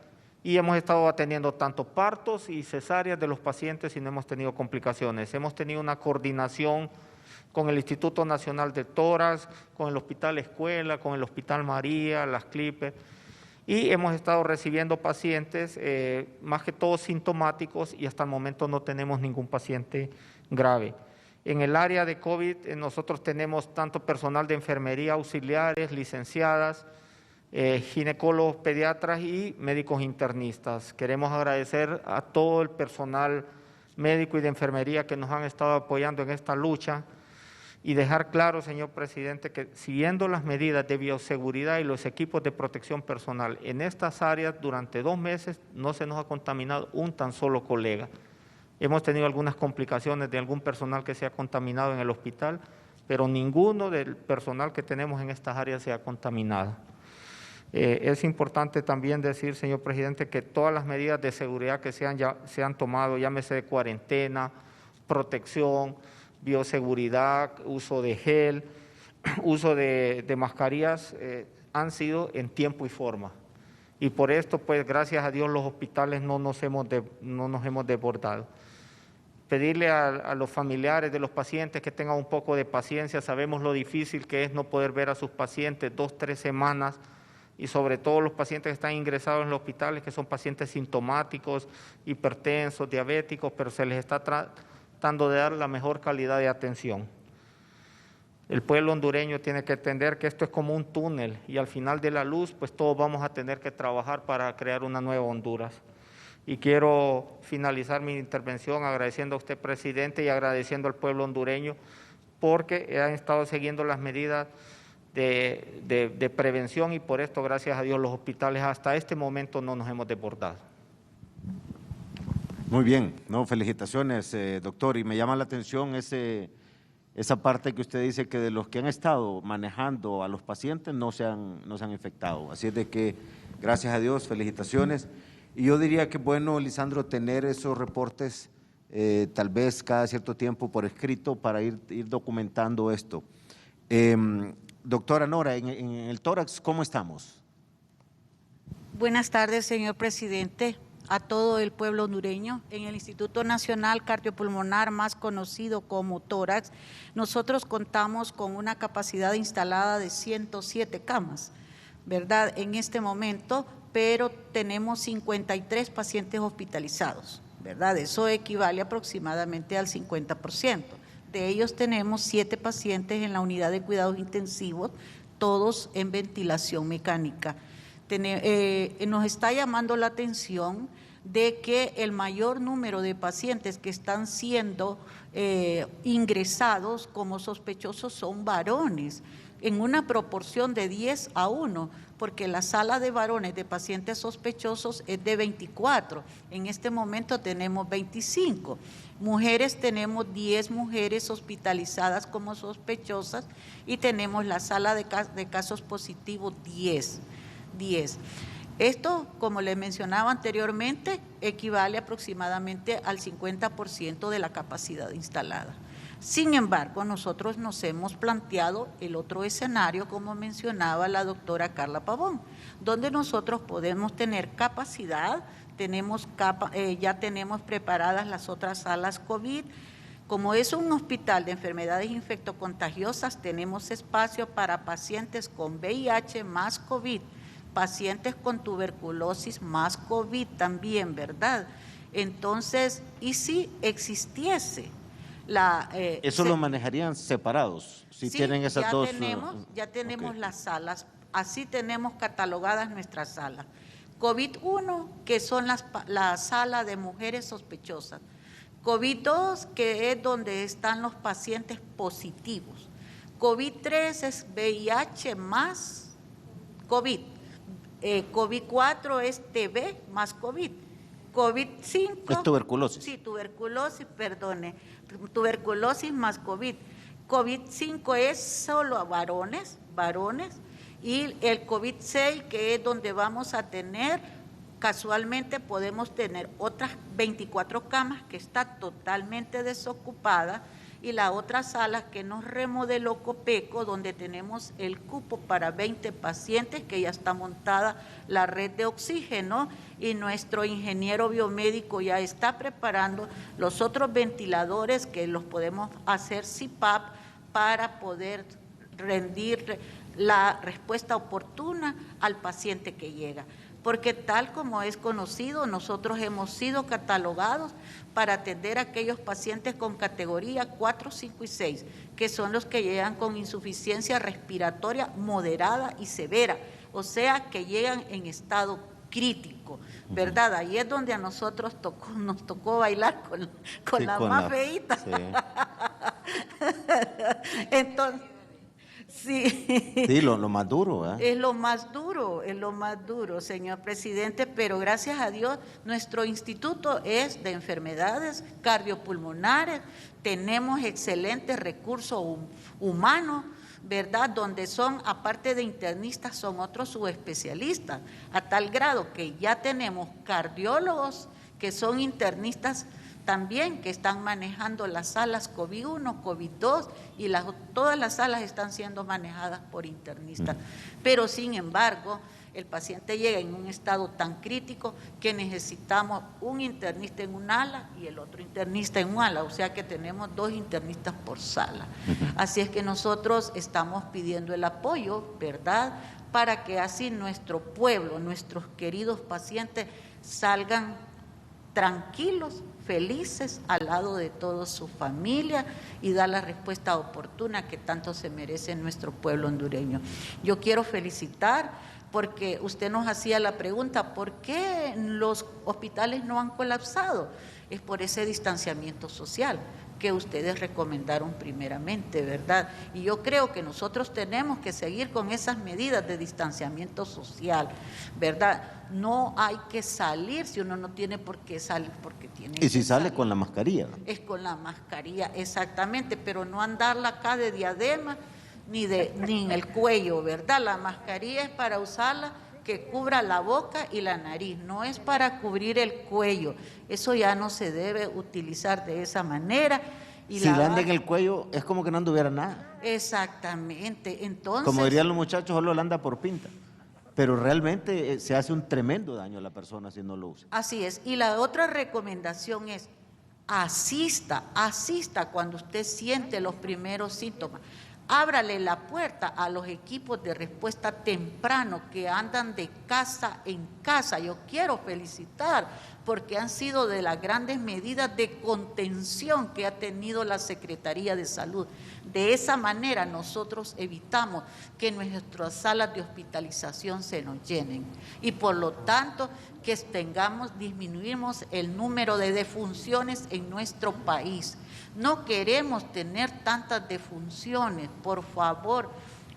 y hemos estado atendiendo tanto partos y cesáreas de los pacientes y no hemos tenido complicaciones. Hemos tenido una coordinación con el Instituto Nacional de Tórax, con el Hospital Escuela, con el Hospital María, las CLIPE, y hemos estado recibiendo pacientes, más que todo sintomáticos, y hasta el momento no tenemos ningún paciente grave. En el área de COVID nosotros tenemos tanto personal de enfermería, auxiliares, licenciadas, ginecólogos, pediatras y médicos internistas. Queremos agradecer a todo el personal médico y de enfermería que nos han estado apoyando en esta lucha y dejar claro, señor presidente, que siguiendo las medidas de bioseguridad y los equipos de protección personal en estas áreas durante 2 meses no se nos ha contaminado un tan solo colega. Hemos tenido algunas complicaciones de algún personal que se ha contaminado en el hospital, pero ninguno del personal que tenemos en estas áreas se ha contaminado. Es importante también decir, señor presidente, que todas las medidas de seguridad que se han tomado, llámese de cuarentena, protección, bioseguridad, uso de gel, uso de mascarillas, han sido en tiempo y forma. Y por esto, pues, gracias a Dios, los hospitales no nos hemos desbordado. Pedirle a los familiares de los pacientes que tengan un poco de paciencia. Sabemos lo difícil que es no poder ver a sus pacientes 2, 3 semanas, y sobre todo los pacientes que están ingresados en los hospitales, que son pacientes sintomáticos, hipertensos, diabéticos, pero se les está tratando de dar la mejor calidad de atención. El pueblo hondureño tiene que entender que esto es como un túnel y al final de la luz, pues todos vamos a tener que trabajar para crear una nueva Honduras. Y quiero finalizar mi intervención agradeciendo a usted, presidente, y agradeciendo al pueblo hondureño porque han estado siguiendo las medidas de prevención y por esto, gracias a Dios, los hospitales hasta este momento no nos hemos desbordado. Muy bien, no, felicitaciones, doctor, y me llama la atención esa parte que usted dice que de los que han estado manejando a los pacientes no se han infectado, así es de que, gracias a Dios, felicitaciones. Y yo diría que es bueno, Lisandro, tener esos reportes tal vez cada cierto tiempo por escrito para ir documentando esto. Doctora Nora, en el tórax, ¿cómo estamos? Buenas tardes, señor presidente, a todo el pueblo hondureño. En el Instituto Nacional Cardiopulmonar, más conocido como tórax, nosotros contamos con una capacidad instalada de 107 camas, ¿verdad? En este momento, pero tenemos 53 pacientes hospitalizados, ¿verdad? Eso equivale aproximadamente al 50%. De ellos tenemos 7 pacientes en la unidad de cuidados intensivos, todos en ventilación mecánica. Nos está llamando la atención de que el mayor número de pacientes que están siendo ingresados como sospechosos son varones, en una proporción de 10:1, porque la sala de varones de pacientes sospechosos es de 24, en este momento tenemos 25. Mujeres, tenemos 10 mujeres hospitalizadas como sospechosas y tenemos la sala de casos positivos 10. Esto, como les mencionaba anteriormente, equivale aproximadamente al 50% de la capacidad instalada. Sin embargo, nosotros nos hemos planteado el otro escenario, como mencionaba la doctora Carla Pavón, donde nosotros podemos tener capacidad, ya tenemos preparadas las otras salas COVID. Como es un hospital de enfermedades infectocontagiosas, tenemos espacio para pacientes con VIH más COVID, pacientes con tuberculosis más COVID también, ¿verdad? Entonces, ¿y si existiese ¿Eso lo manejarían separados? Si sí, tienen esas dos. Ya tenemos okay. las salas, así tenemos catalogadas nuestras salas. COVID-1, que son la sala de mujeres sospechosas. COVID-2, que es donde están los pacientes positivos. COVID-3 es VIH más COVID. COVID-4 es TB más COVID. COVID-5 es tuberculosis. Sí, tuberculosis, perdone. Tuberculosis más COVID. COVID-5 es solo a varones, y el COVID-6, que es donde vamos a tener, casualmente podemos tener otras 24 camas que está totalmente desocupada, y la otra sala que nos remodeló Copeco, donde tenemos el cupo para 20 pacientes, que ya está montada la red de oxígeno, y nuestro ingeniero biomédico ya está preparando los otros ventiladores que los podemos hacer CPAP para poder rendir la respuesta oportuna al paciente que llega. Porque tal como es conocido, nosotros hemos sido catalogados para atender a aquellos pacientes con categoría 4, 5 y 6, que son los que llegan con insuficiencia respiratoria moderada y severa, o sea, que llegan en estado crítico, ¿verdad? Ahí es donde a nosotros nos tocó bailar con la más feíta. Sí. Entonces, sí, lo más duro, ¿eh? Es lo más duro, señor presidente, pero gracias a Dios nuestro instituto es de enfermedades cardiopulmonares, tenemos excelentes recursos humanos, ¿verdad? Donde son, aparte de internistas, son otros subespecialistas, a tal grado que ya tenemos cardiólogos que son internistas también, que están manejando las salas COVID-1, COVID-2, y todas las salas están siendo manejadas por internistas. Pero sin embargo, el paciente llega en un estado tan crítico que necesitamos un internista en un ala y el otro internista en un ala, o sea que tenemos 2 internistas por sala. Así es que nosotros estamos pidiendo el apoyo, ¿verdad?, para que así nuestro pueblo, nuestros queridos pacientes salgan tranquilos, felices, al lado de toda su familia, y dar la respuesta oportuna que tanto se merece nuestro pueblo hondureño. Yo quiero felicitar, porque usted nos hacía la pregunta, ¿por qué los hospitales no han colapsado? Es por ese distanciamiento social que ustedes recomendaron primeramente, ¿verdad? Y yo creo que nosotros tenemos que seguir con esas medidas de distanciamiento social, ¿verdad? No hay que salir si uno no tiene por qué salir, porque tiene que Y si sale salir. con la mascarilla. Es con la mascarilla, exactamente, pero no andarla acá de diadema ni en el cuello, ¿verdad? La mascarilla es para usarla que cubra la boca y la nariz, no es para cubrir el cuello. Eso ya no se debe utilizar de esa manera. Y si le anda en el cuello, es como que no anduviera nada. Exactamente. Entonces, como dirían los muchachos, solo le anda por pinta. Pero realmente se hace un tremendo daño a la persona si no lo usa. así es. Y la otra recomendación es, asista cuando usted siente los primeros síntomas. Ábrale la puerta a los equipos de respuesta temprano que andan de casa en casa. Yo quiero felicitar porque han sido de las grandes medidas de contención que ha tenido la Secretaría de Salud. De esa manera nosotros evitamos que nuestras salas de hospitalización se nos llenen y por lo tanto que disminuimos el número de defunciones en nuestro país. No queremos tener tantas defunciones, por favor.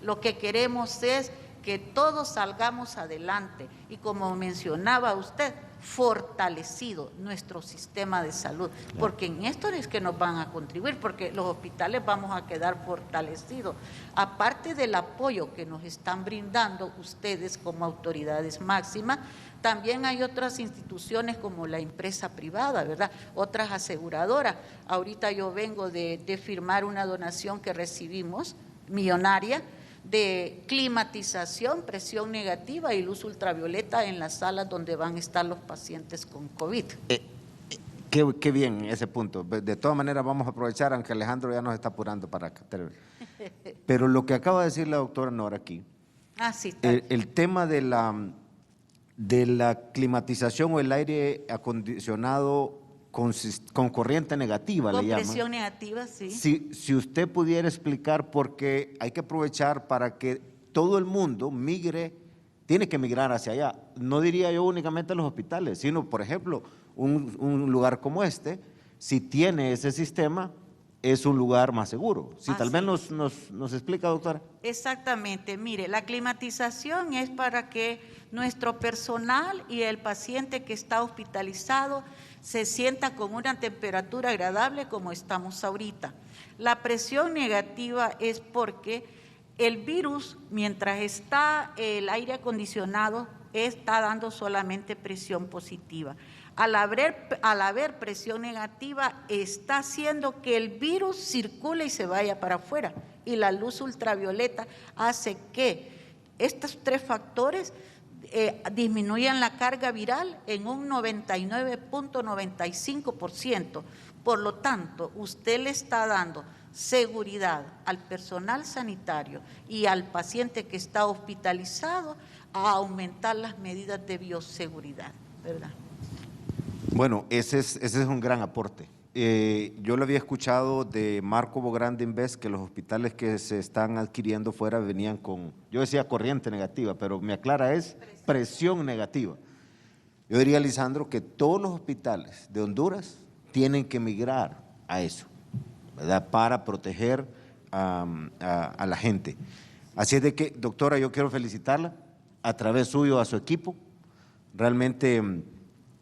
Lo que queremos es que todos salgamos adelante y como mencionaba usted, fortalecido nuestro sistema de salud, porque en esto es que nos van a contribuir, porque los hospitales vamos a quedar fortalecidos. Aparte del apoyo que nos están brindando ustedes como autoridades máximas, también hay otras instituciones como la empresa privada, ¿verdad? Otras aseguradoras. Ahorita yo vengo de firmar una donación que recibimos, millonaria, de climatización, presión negativa y luz ultravioleta en las salas donde van a estar los pacientes con COVID. Qué bien ese punto. De todas maneras vamos a aprovechar, aunque Alejandro ya nos está apurando para terminar. Pero lo que acaba de decir la doctora Nora aquí, sí, el tema de la climatización o el aire acondicionado con corriente negativa, le llaman. Con presión negativa, sí. Si usted pudiera explicar, porque hay que aprovechar para que todo el mundo migre, tiene que migrar hacia allá. No diría yo únicamente a los hospitales, sino, por ejemplo, un lugar como este, si tiene ese sistema, es un lugar más seguro. Si tal vez nos explica, doctora. Exactamente. Mire, la climatización es para que nuestro personal y el paciente que está hospitalizado se sienta con una temperatura agradable como estamos ahorita. La presión negativa es porque el virus, mientras está el aire acondicionado, está dando solamente presión positiva. Al haber presión negativa, está haciendo que el virus circule y se vaya para afuera. Y la luz ultravioleta hace que estos tres factores disminuyan la carga viral en un 99.95%. Por lo tanto, usted le está dando seguridad al personal sanitario y al paciente que está hospitalizado a aumentar las medidas de bioseguridad, ¿verdad? Bueno, ese es un gran aporte. Yo lo había escuchado de Marco Bogrande Invest, que los hospitales que se están adquiriendo fuera venían con, yo decía corriente negativa, pero me aclara es presión negativa. Yo diría, Lisandro, que todos los hospitales de Honduras tienen que migrar a eso, ¿verdad? Para proteger a la gente. Así es de que, doctora, yo quiero felicitarla a través suyo a su equipo. Realmente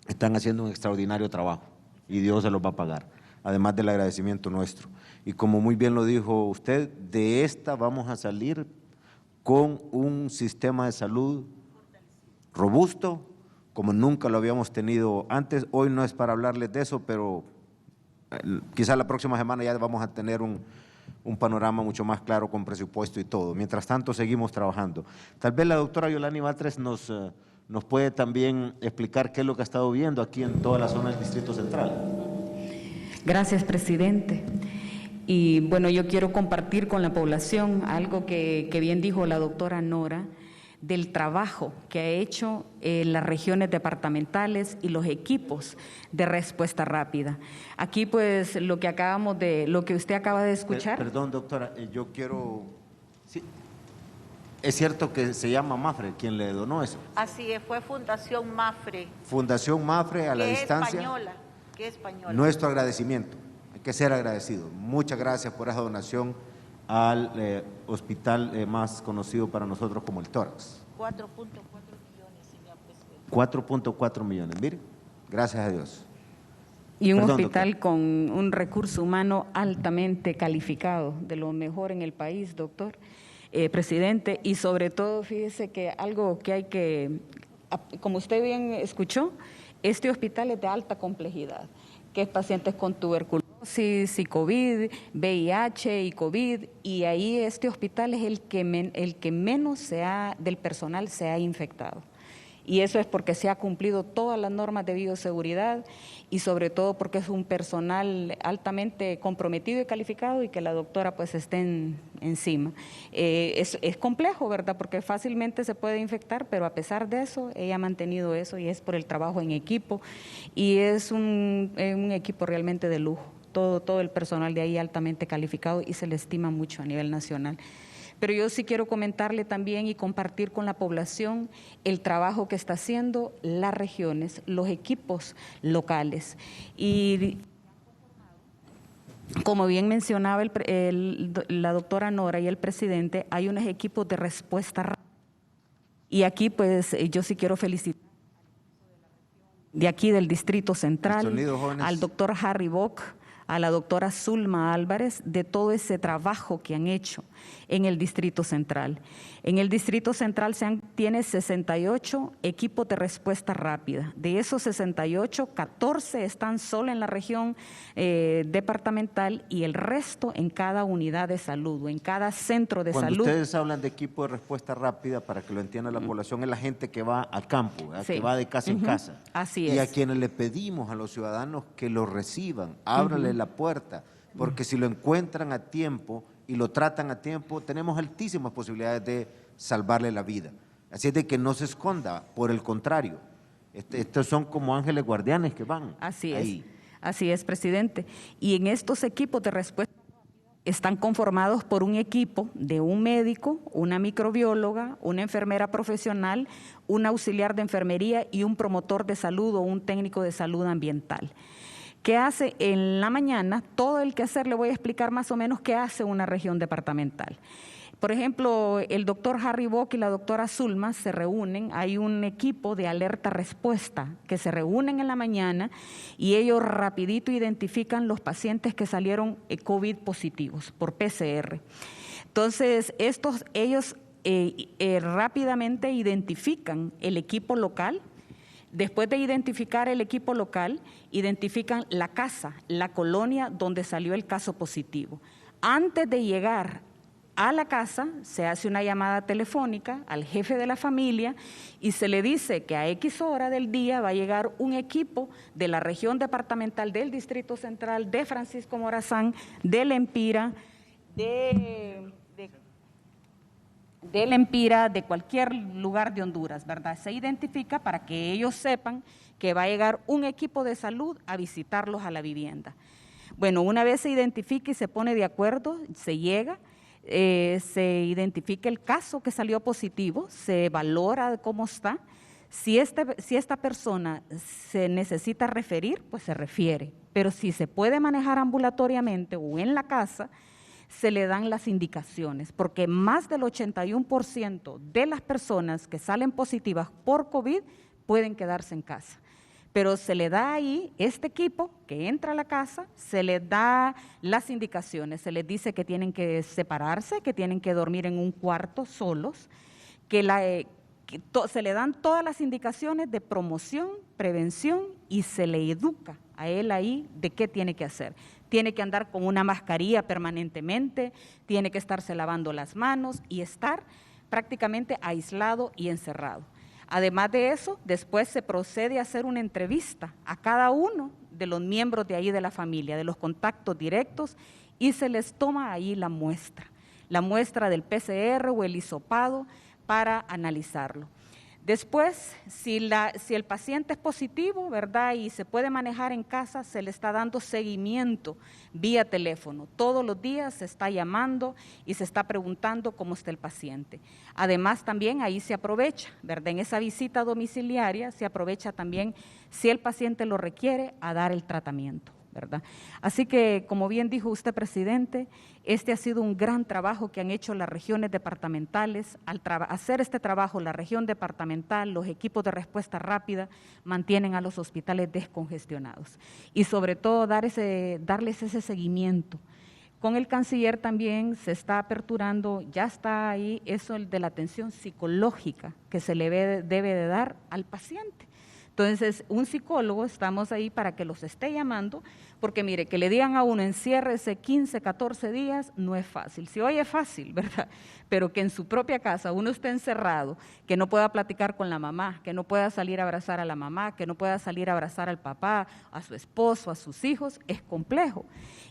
están haciendo un extraordinario trabajo y Dios se los va a pagar, además del agradecimiento nuestro. Y como muy bien lo dijo usted, de esta vamos a salir con un sistema de salud robusto, como nunca lo habíamos tenido antes. Hoy no es para hablarles de eso, pero quizá la próxima semana ya vamos a tener un panorama mucho más claro con presupuesto y todo. Mientras tanto, seguimos trabajando. Tal vez la doctora Yolani Batres nos puede también explicar qué es lo que ha estado viendo aquí en toda la zona del Distrito Central. Gracias, presidente. Y bueno, yo quiero compartir con la población algo que bien dijo la doctora Nora, del trabajo que ha hecho las regiones departamentales y los equipos de respuesta rápida. Aquí pues lo que usted acaba de escuchar. Perdón, doctora, yo quiero… Sí. ¿Es cierto que se llama Mafre quien le donó eso? Así es, fue Fundación Mafre. Fundación Mafre a la distancia. Que es española. Nuestro agradecimiento, hay que ser agradecidos. Muchas gracias por esa donación al hospital más conocido para nosotros como el Tórax. 4.4 millones, señor presidente. 4.4 millones, mire, gracias a Dios. Y un hospital con un recurso humano altamente calificado, de lo mejor en el país, doctor. presidente, y sobre todo, fíjese que algo que hay que, como usted bien escuchó, este hospital es de alta complejidad, que es pacientes con tuberculosis y COVID, VIH y COVID, y ahí este hospital es el que menos del personal se ha infectado. Y eso es porque se ha cumplido todas las normas de bioseguridad y sobre todo porque es un personal altamente comprometido y calificado y que la doctora pues esté encima. Es complejo, ¿verdad? Porque fácilmente se puede infectar, pero a pesar de eso, ella ha mantenido eso y es por el trabajo en equipo y es un equipo realmente de lujo. Todo el personal de ahí altamente calificado y se le estima mucho a nivel nacional. Pero yo sí quiero comentarle también y compartir con la población el trabajo que está haciendo las regiones, los equipos locales. Y como bien mencionaba la doctora Nora y el presidente, hay unos equipos de respuesta rápida. Y aquí pues yo sí quiero felicitar de aquí del Distrito Central al doctor Harry Bock, a la doctora Zulma Álvarez, de todo ese trabajo que han hecho en el Distrito Central. En el Distrito Central tiene 68 equipos de respuesta rápida. De esos 68, 14 están solo en la región departamental y el resto en cada unidad de salud o en cada centro de salud. Cuando ustedes hablan de equipo de respuesta rápida, para que lo entienda la población, es la gente que va al campo, sí, que va de casa en casa. Así es. Y a quienes le pedimos a los ciudadanos que lo reciban, ábranle la puerta, porque si lo encuentran a tiempo y lo tratan a tiempo, tenemos altísimas posibilidades de salvarle la vida. Así es de que no se esconda, por el contrario, estos son como ángeles guardianes que van. Así es, presidente. Y en estos equipos de respuesta están conformados por un equipo de un médico, una microbióloga, una enfermera profesional, un auxiliar de enfermería y un promotor de salud o un técnico de salud ambiental. ¿Qué hace en la mañana? Todo el quehacer le voy a explicar más o menos qué hace una región departamental. Por ejemplo, el doctor Harry Bock y la doctora Zulma se reúnen, hay un equipo de alerta-respuesta que se reúnen en la mañana y ellos rapidito identifican los pacientes que salieron COVID positivos por PCR. Entonces, ellos rápidamente identifican el equipo local. Después de identificar el equipo local, identifican la casa, la colonia donde salió el caso positivo. Antes de llegar a la casa, se hace una llamada telefónica al jefe de la familia y se le dice que a X hora del día va a llegar un equipo de la región departamental del Distrito Central, de Francisco Morazán, del Empira, del Empira, de cualquier lugar de Honduras, ¿verdad? Se identifica para que ellos sepan que va a llegar un equipo de salud a visitarlos a la vivienda. Bueno, una vez se identifica y se pone de acuerdo, se llega, se identifica el caso que salió positivo, se valora cómo está. Si esta persona se necesita referir, pues se refiere, pero si se puede manejar ambulatoriamente o en la casa, se le dan las indicaciones, porque más del 81% de las personas que salen positivas por COVID pueden quedarse en casa. Pero se le da ahí este equipo que entra a la casa, se les da las indicaciones, se les dice que tienen que separarse, que tienen que dormir en un cuarto solos, se le dan todas las indicaciones de promoción, prevención y se le educa a él ahí de qué tiene que hacer. Tiene que andar con una mascarilla permanentemente, tiene que estarse lavando las manos y estar prácticamente aislado y encerrado. Además de eso, después se procede a hacer una entrevista a cada uno de los miembros de ahí de la familia, de los contactos directos, y se les toma ahí la muestra del PCR o el hisopado para analizarlo. Después, si el paciente es positivo, ¿verdad?, y se puede manejar en casa, se le está dando seguimiento vía teléfono. Todos los días se está llamando y se está preguntando cómo está el paciente. Además, también ahí se aprovecha, ¿verdad?, en esa visita domiciliaria se aprovecha también, si el paciente lo requiere, a dar el tratamiento, ¿verdad? Así que, como bien dijo usted, presidente, este ha sido un gran trabajo que han hecho las regiones departamentales. Al hacer este trabajo, la región departamental, los equipos de respuesta rápida mantienen a los hospitales descongestionados y sobre todo darles ese seguimiento Con el canciller también se está aperturando, ya está ahí eso de la atención psicológica que se le debe de dar al paciente. Entonces, un psicólogo, estamos ahí para que los esté llamando, porque mire, que le digan a uno enciérrese 15, 14 días, no es fácil. Si hoy es fácil, ¿verdad? Pero que en su propia casa uno esté encerrado, que no pueda platicar con la mamá, que no pueda salir a abrazar a la mamá, que no pueda salir a abrazar al papá, a su esposo, a sus hijos, es complejo.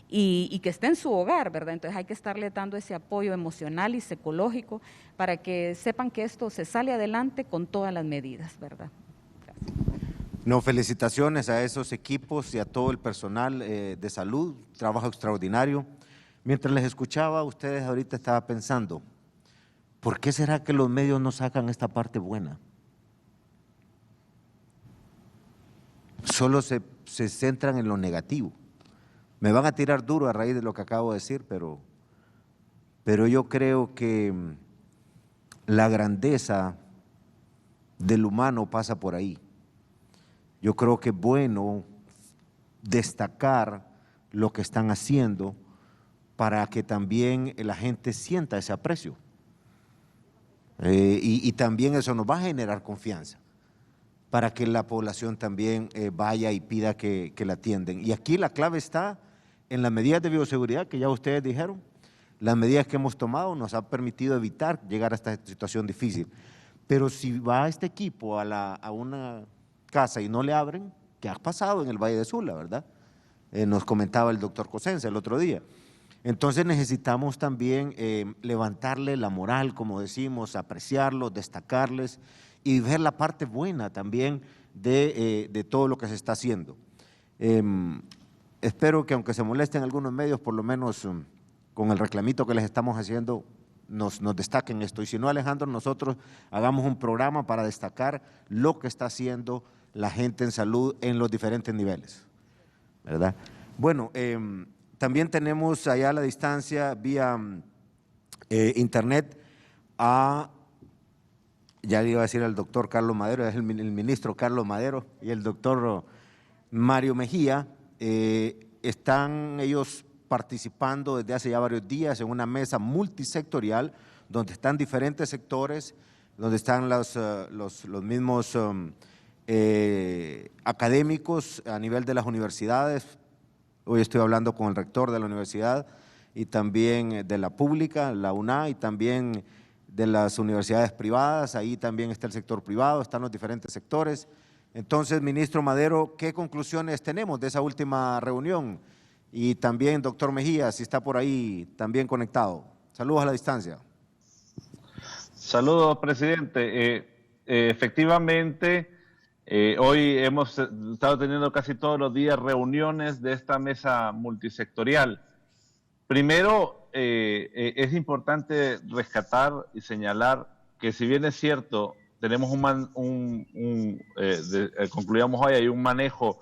Y que esté en su hogar, ¿verdad? Entonces hay que estarle dando ese apoyo emocional y psicológico para que sepan que esto se sale adelante con todas las medidas, ¿verdad? No, felicitaciones a esos equipos y a todo el personal de salud, trabajo extraordinario. Mientras les escuchaba, ustedes ahorita estaba pensando, ¿por qué será que los medios no sacan esta parte buena? Solo se centran en lo negativo. Me van a tirar duro a raíz de lo que acabo de decir, pero yo creo que la grandeza del humano pasa por ahí. Yo creo que es bueno destacar lo que están haciendo para que también la gente sienta ese aprecio. Y también eso nos va a generar confianza para que la población también vaya y pida que la atiendan. Y aquí la clave está en las medidas de bioseguridad que ya ustedes dijeron. Las medidas que hemos tomado nos han permitido evitar llegar a esta situación difícil. Pero si va este equipo a una casa y no le abren, ¿qué ha pasado en el Valle de Sula, verdad? Nos comentaba el doctor Cosenza el otro día. Entonces necesitamos también levantarle la moral, como decimos, apreciarlos, destacarles y ver la parte buena también de todo lo que se está haciendo. Espero que aunque se molesten algunos medios, por lo menos con el reclamito que les estamos haciendo, nos destaquen esto. Y si no, Alejandro, nosotros hagamos un programa para destacar lo que está haciendo la gente en salud en los diferentes niveles, ¿verdad? Bueno, también tenemos allá a la distancia, vía internet, ya le iba a decir al doctor Carlos Madero, es el ministro Carlos Madero y el doctor Mario Mejía. Están ellos participando desde hace ya varios días en una mesa multisectorial donde están diferentes sectores, donde están los mismos académicos a nivel de las universidades. Hoy estoy hablando con el rector de la universidad y también de la pública, la UNA, y también de las universidades privadas. Ahí también está el sector privado, están los diferentes sectores. Entonces, ministro Madero, ¿qué conclusiones tenemos de esa última reunión? Y también, doctor Mejía, si está por ahí también conectado. Saludos a la distancia. Saludos, presidente. Efectivamente, hoy hemos estado teniendo casi todos los días reuniones de esta mesa multisectorial. Primero, es importante rescatar y señalar que si bien es cierto, tenemos concluíamos hoy, hay un manejo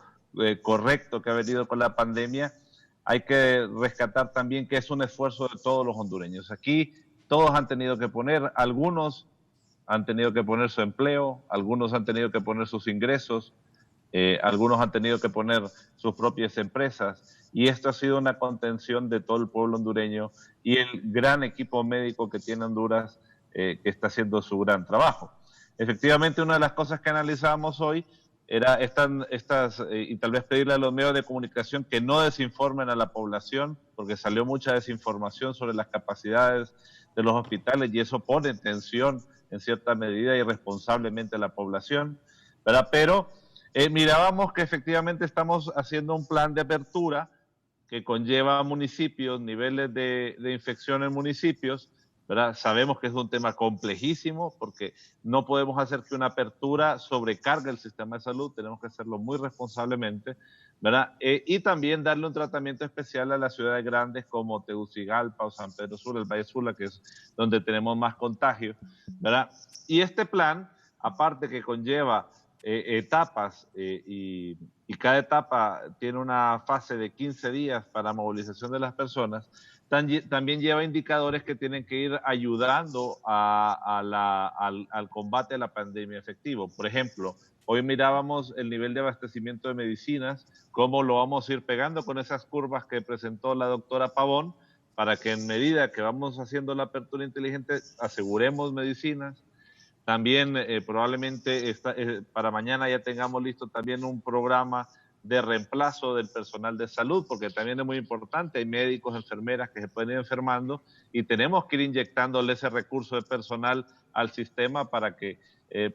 correcto que ha venido con la pandemia, hay que rescatar también que es un esfuerzo de todos los hondureños. Aquí todos han tenido que poner, algunos han tenido que poner su empleo, algunos han tenido que poner sus ingresos, algunos han tenido que poner sus propias empresas, y esto ha sido una contención de todo el pueblo hondureño y el gran equipo médico que tiene Honduras, que está haciendo su gran trabajo. Efectivamente, una de las cosas que analizábamos hoy era y tal vez pedirle a los medios de comunicación que no desinformen a la población, porque salió mucha desinformación sobre las capacidades de los hospitales y eso pone en tensión en cierta medida irresponsablemente a la población, ¿verdad? Pero mirábamos que efectivamente estamos haciendo un plan de apertura que conlleva a municipios, niveles de infección en municipios, ¿verdad? Sabemos que es un tema complejísimo porque no podemos hacer que una apertura sobrecargue el sistema de salud, tenemos que hacerlo muy responsablemente, ¿verdad? Y también darle un tratamiento especial a las ciudades grandes como Tegucigalpa o San Pedro Sula, el Valle Sula, que es donde tenemos más contagio, ¿verdad? Y este plan, aparte que conlleva etapas y cada etapa tiene una fase de 15 días para movilización de las personas, también lleva indicadores que tienen que ir ayudando al combate a la pandemia efectivo. Por ejemplo, hoy mirábamos el nivel de abastecimiento de medicinas, cómo lo vamos a ir pegando con esas curvas que presentó la doctora Pavón, para que en medida que vamos haciendo la apertura inteligente aseguremos medicinas. También probablemente para mañana ya tengamos listo también un programa de reemplazo del personal de salud, porque también es muy importante, hay médicos, enfermeras que se pueden ir enfermando y tenemos que ir inyectándole ese recurso de personal al sistema para que,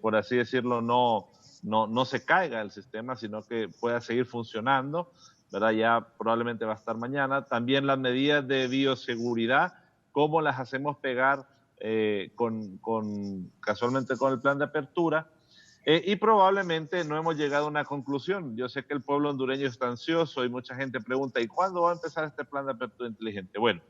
por así decirlo, no se caiga el sistema, sino que pueda seguir funcionando, ¿verdad? Ya probablemente va a estar mañana. También las medidas de bioseguridad, cómo las hacemos pegar casualmente con el plan de apertura, y probablemente no hemos llegado a una conclusión. Yo sé que el pueblo hondureño está ansioso y mucha gente pregunta, ¿y cuándo va a empezar este plan de apertura inteligente? Bueno,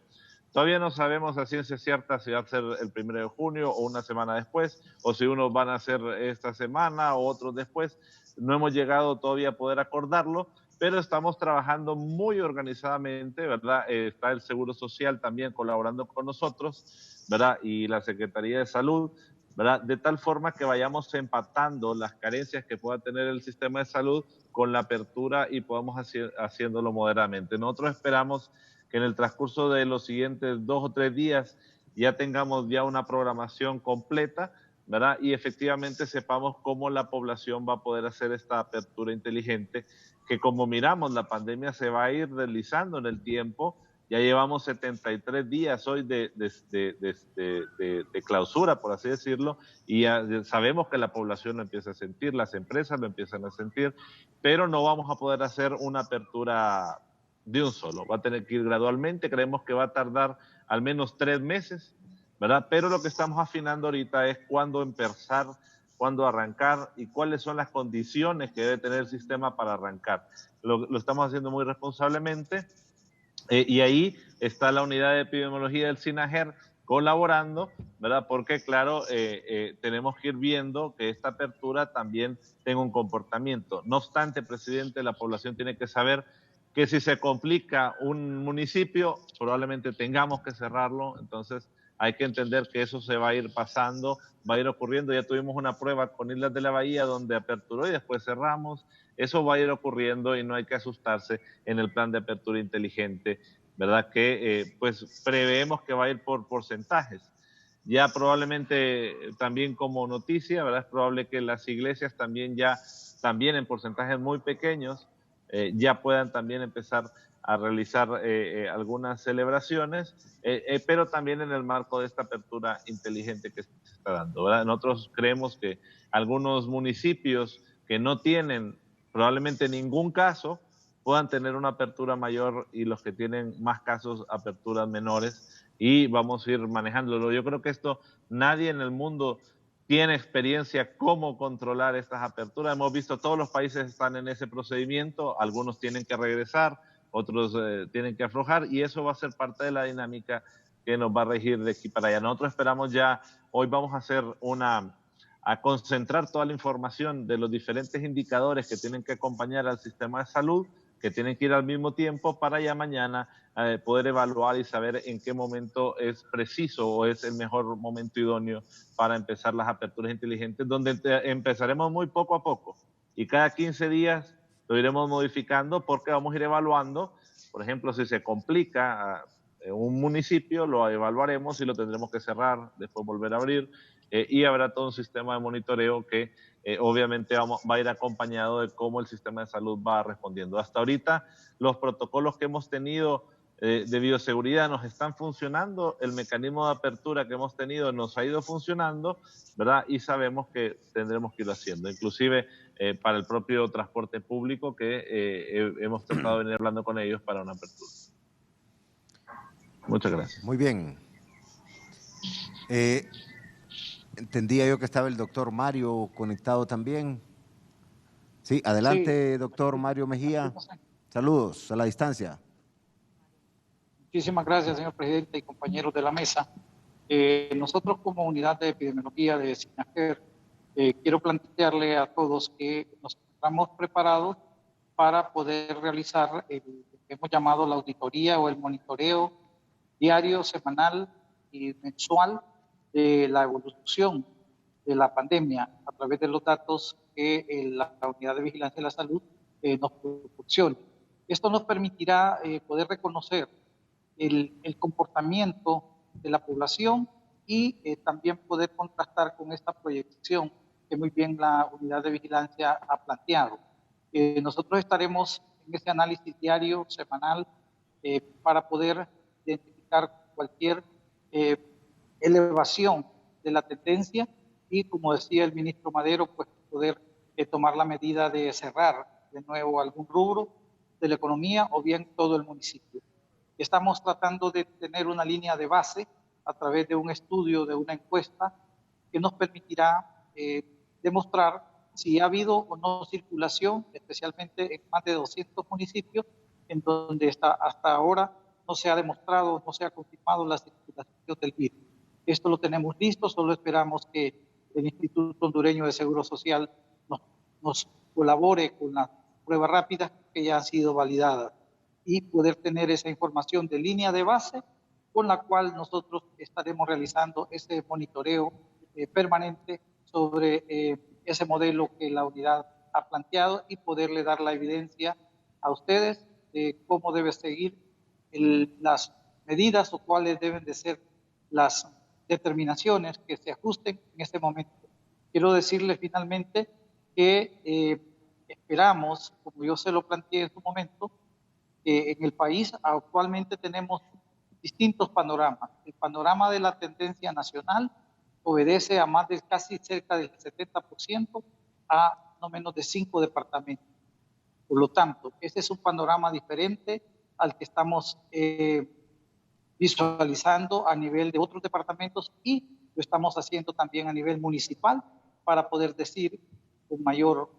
todavía no sabemos a ciencia cierta si va a ser el 1 de junio o una semana después, o si unos van a ser esta semana o otros después. No hemos llegado todavía a poder acordarlo, pero estamos trabajando muy organizadamente, ¿verdad? Está el Seguro Social también colaborando con nosotros, ¿verdad? Y la Secretaría de Salud, ¿verdad? De tal forma que vayamos empatando las carencias que pueda tener el sistema de salud con la apertura y podamos haciéndolo moderadamente. Nosotros esperamos que en el transcurso de los siguientes 2 o 3 días ya tengamos ya una programación completa, ¿verdad? Y efectivamente sepamos cómo la población va a poder hacer esta apertura inteligente, que como miramos, la pandemia se va a ir deslizando en el tiempo. Ya llevamos 73 días hoy de clausura, por así decirlo, y ya sabemos que la población lo empieza a sentir, las empresas lo empiezan a sentir, pero no vamos a poder hacer una apertura de un solo. Va a tener que ir gradualmente, creemos que va a tardar al menos 3 meses, ¿verdad? Pero lo que estamos afinando ahorita es cuándo empezar, cuándo arrancar y cuáles son las condiciones que debe tener el sistema para arrancar. Lo estamos haciendo muy responsablemente. Y ahí está la unidad de epidemiología del SINAGER colaborando, ¿verdad? Porque, claro, tenemos que ir viendo que esta apertura también tenga un comportamiento. No obstante, presidente, la población tiene que saber que si se complica un municipio, probablemente tengamos que cerrarlo. Entonces, hay que entender que eso se va a ir pasando, va a ir ocurriendo. Ya tuvimos una prueba con Islas de la Bahía donde aperturó y después cerramos. Eso va a ir ocurriendo y no hay que asustarse en el plan de apertura inteligente, ¿verdad? Que pues preveemos que va a ir por porcentajes. Ya probablemente también como noticia, ¿verdad? Es probable que las iglesias también en porcentajes muy pequeños ya puedan también empezar a realizar algunas celebraciones, pero también en el marco de esta apertura inteligente que se está dando, ¿verdad? Nosotros creemos que algunos municipios que no tienen probablemente ningún caso puedan tener una apertura mayor y los que tienen más casos, aperturas menores, y vamos a ir manejándolo. Yo creo que esto nadie en el mundo tiene experiencia cómo controlar estas aperturas. Hemos visto todos los países están en ese procedimiento, algunos tienen que regresar, otros tienen que aflojar, y eso va a ser parte de la dinámica que nos va a regir de aquí para allá. Nosotros esperamos ya, hoy vamos a hacer a concentrar toda la información de los diferentes indicadores que tienen que acompañar al sistema de salud, que tienen que ir al mismo tiempo para ya mañana poder evaluar y saber en qué momento es preciso o es el mejor momento idóneo para empezar las aperturas inteligentes, donde empezaremos muy poco a poco y cada 15 días lo iremos modificando porque vamos a ir evaluando. Por ejemplo, si se complica un municipio, lo evaluaremos y lo tendremos que cerrar, después volver a abrir, y habrá todo un sistema de monitoreo que obviamente va a ir acompañado de cómo el sistema de salud va respondiendo. Hasta ahorita los protocolos que hemos tenido de bioseguridad nos están funcionando, el mecanismo de apertura que hemos tenido nos ha ido funcionando, ¿verdad? Y sabemos que tendremos que ir haciendo, inclusive para el propio transporte público que hemos tratado de venir hablando con ellos para una apertura. Muchas gracias. Muy bien. Entendía yo que estaba el doctor Mario conectado también. Sí, adelante, sí. Doctor Mario Mejía. Saludos a la distancia. Muchísimas gracias, señor presidente y compañeros de la mesa. Nosotros como unidad de epidemiología de SINAGER, quiero plantearle a todos que nos encontramos preparados para poder realizar el que hemos llamado la auditoría o el monitoreo diario, semanal y mensual de la evolución de la pandemia a través de los datos que la Unidad de Vigilancia de la Salud nos proporciona. Esto nos permitirá poder reconocer el comportamiento de la población y también poder contrastar con esta proyección que muy bien la unidad de vigilancia ha planteado. Nosotros estaremos en ese análisis diario, semanal, para poder identificar cualquier elevación de la tendencia y, como decía el ministro Madero, pues poder tomar la medida de cerrar de nuevo algún rubro de la economía o bien todo el municipio. Estamos tratando de tener una línea de base a través de un estudio, de una encuesta, que nos permitirá demostrar si ha habido o no circulación, especialmente en más de 200 municipios, en donde hasta ahora no se ha demostrado, no se ha confirmado la circulación del virus. Esto lo tenemos listo, solo esperamos que el Instituto Hondureño de Seguro Social nos colabore con las pruebas rápidas que ya han sido validadas y poder tener esa información de línea de base con la cual nosotros estaremos realizando ese monitoreo permanente sobre ese modelo que la unidad ha planteado y poderle dar la evidencia a ustedes de cómo debe seguir las medidas o cuáles deben de ser las determinaciones que se ajusten en este momento. Quiero decirles finalmente que esperamos, como yo se lo planteé en su momento, que en el país actualmente tenemos distintos panoramas. El panorama de la tendencia nacional obedece a más de casi cerca del 70% a no menos de 5 departamentos. Por lo tanto, este es un panorama diferente al que estamos visualizando a nivel de otros departamentos y lo estamos haciendo también a nivel municipal para poder decir con mayor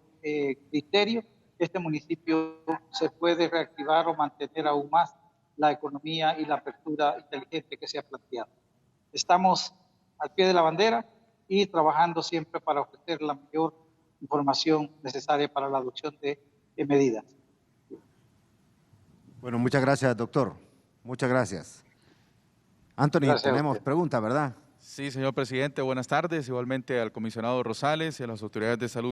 criterio que este municipio se puede reactivar o mantener aún más la economía y la apertura inteligente que se ha planteado. Estamos al pie de la bandera y trabajando siempre para ofrecer la mayor información necesaria para la adopción de medidas. Bueno, muchas gracias, doctor. Muchas gracias. Anthony, Gracias tenemos preguntas, ¿verdad? Sí, señor presidente, buenas tardes. Igualmente al comisionado Rosales y a las autoridades de salud.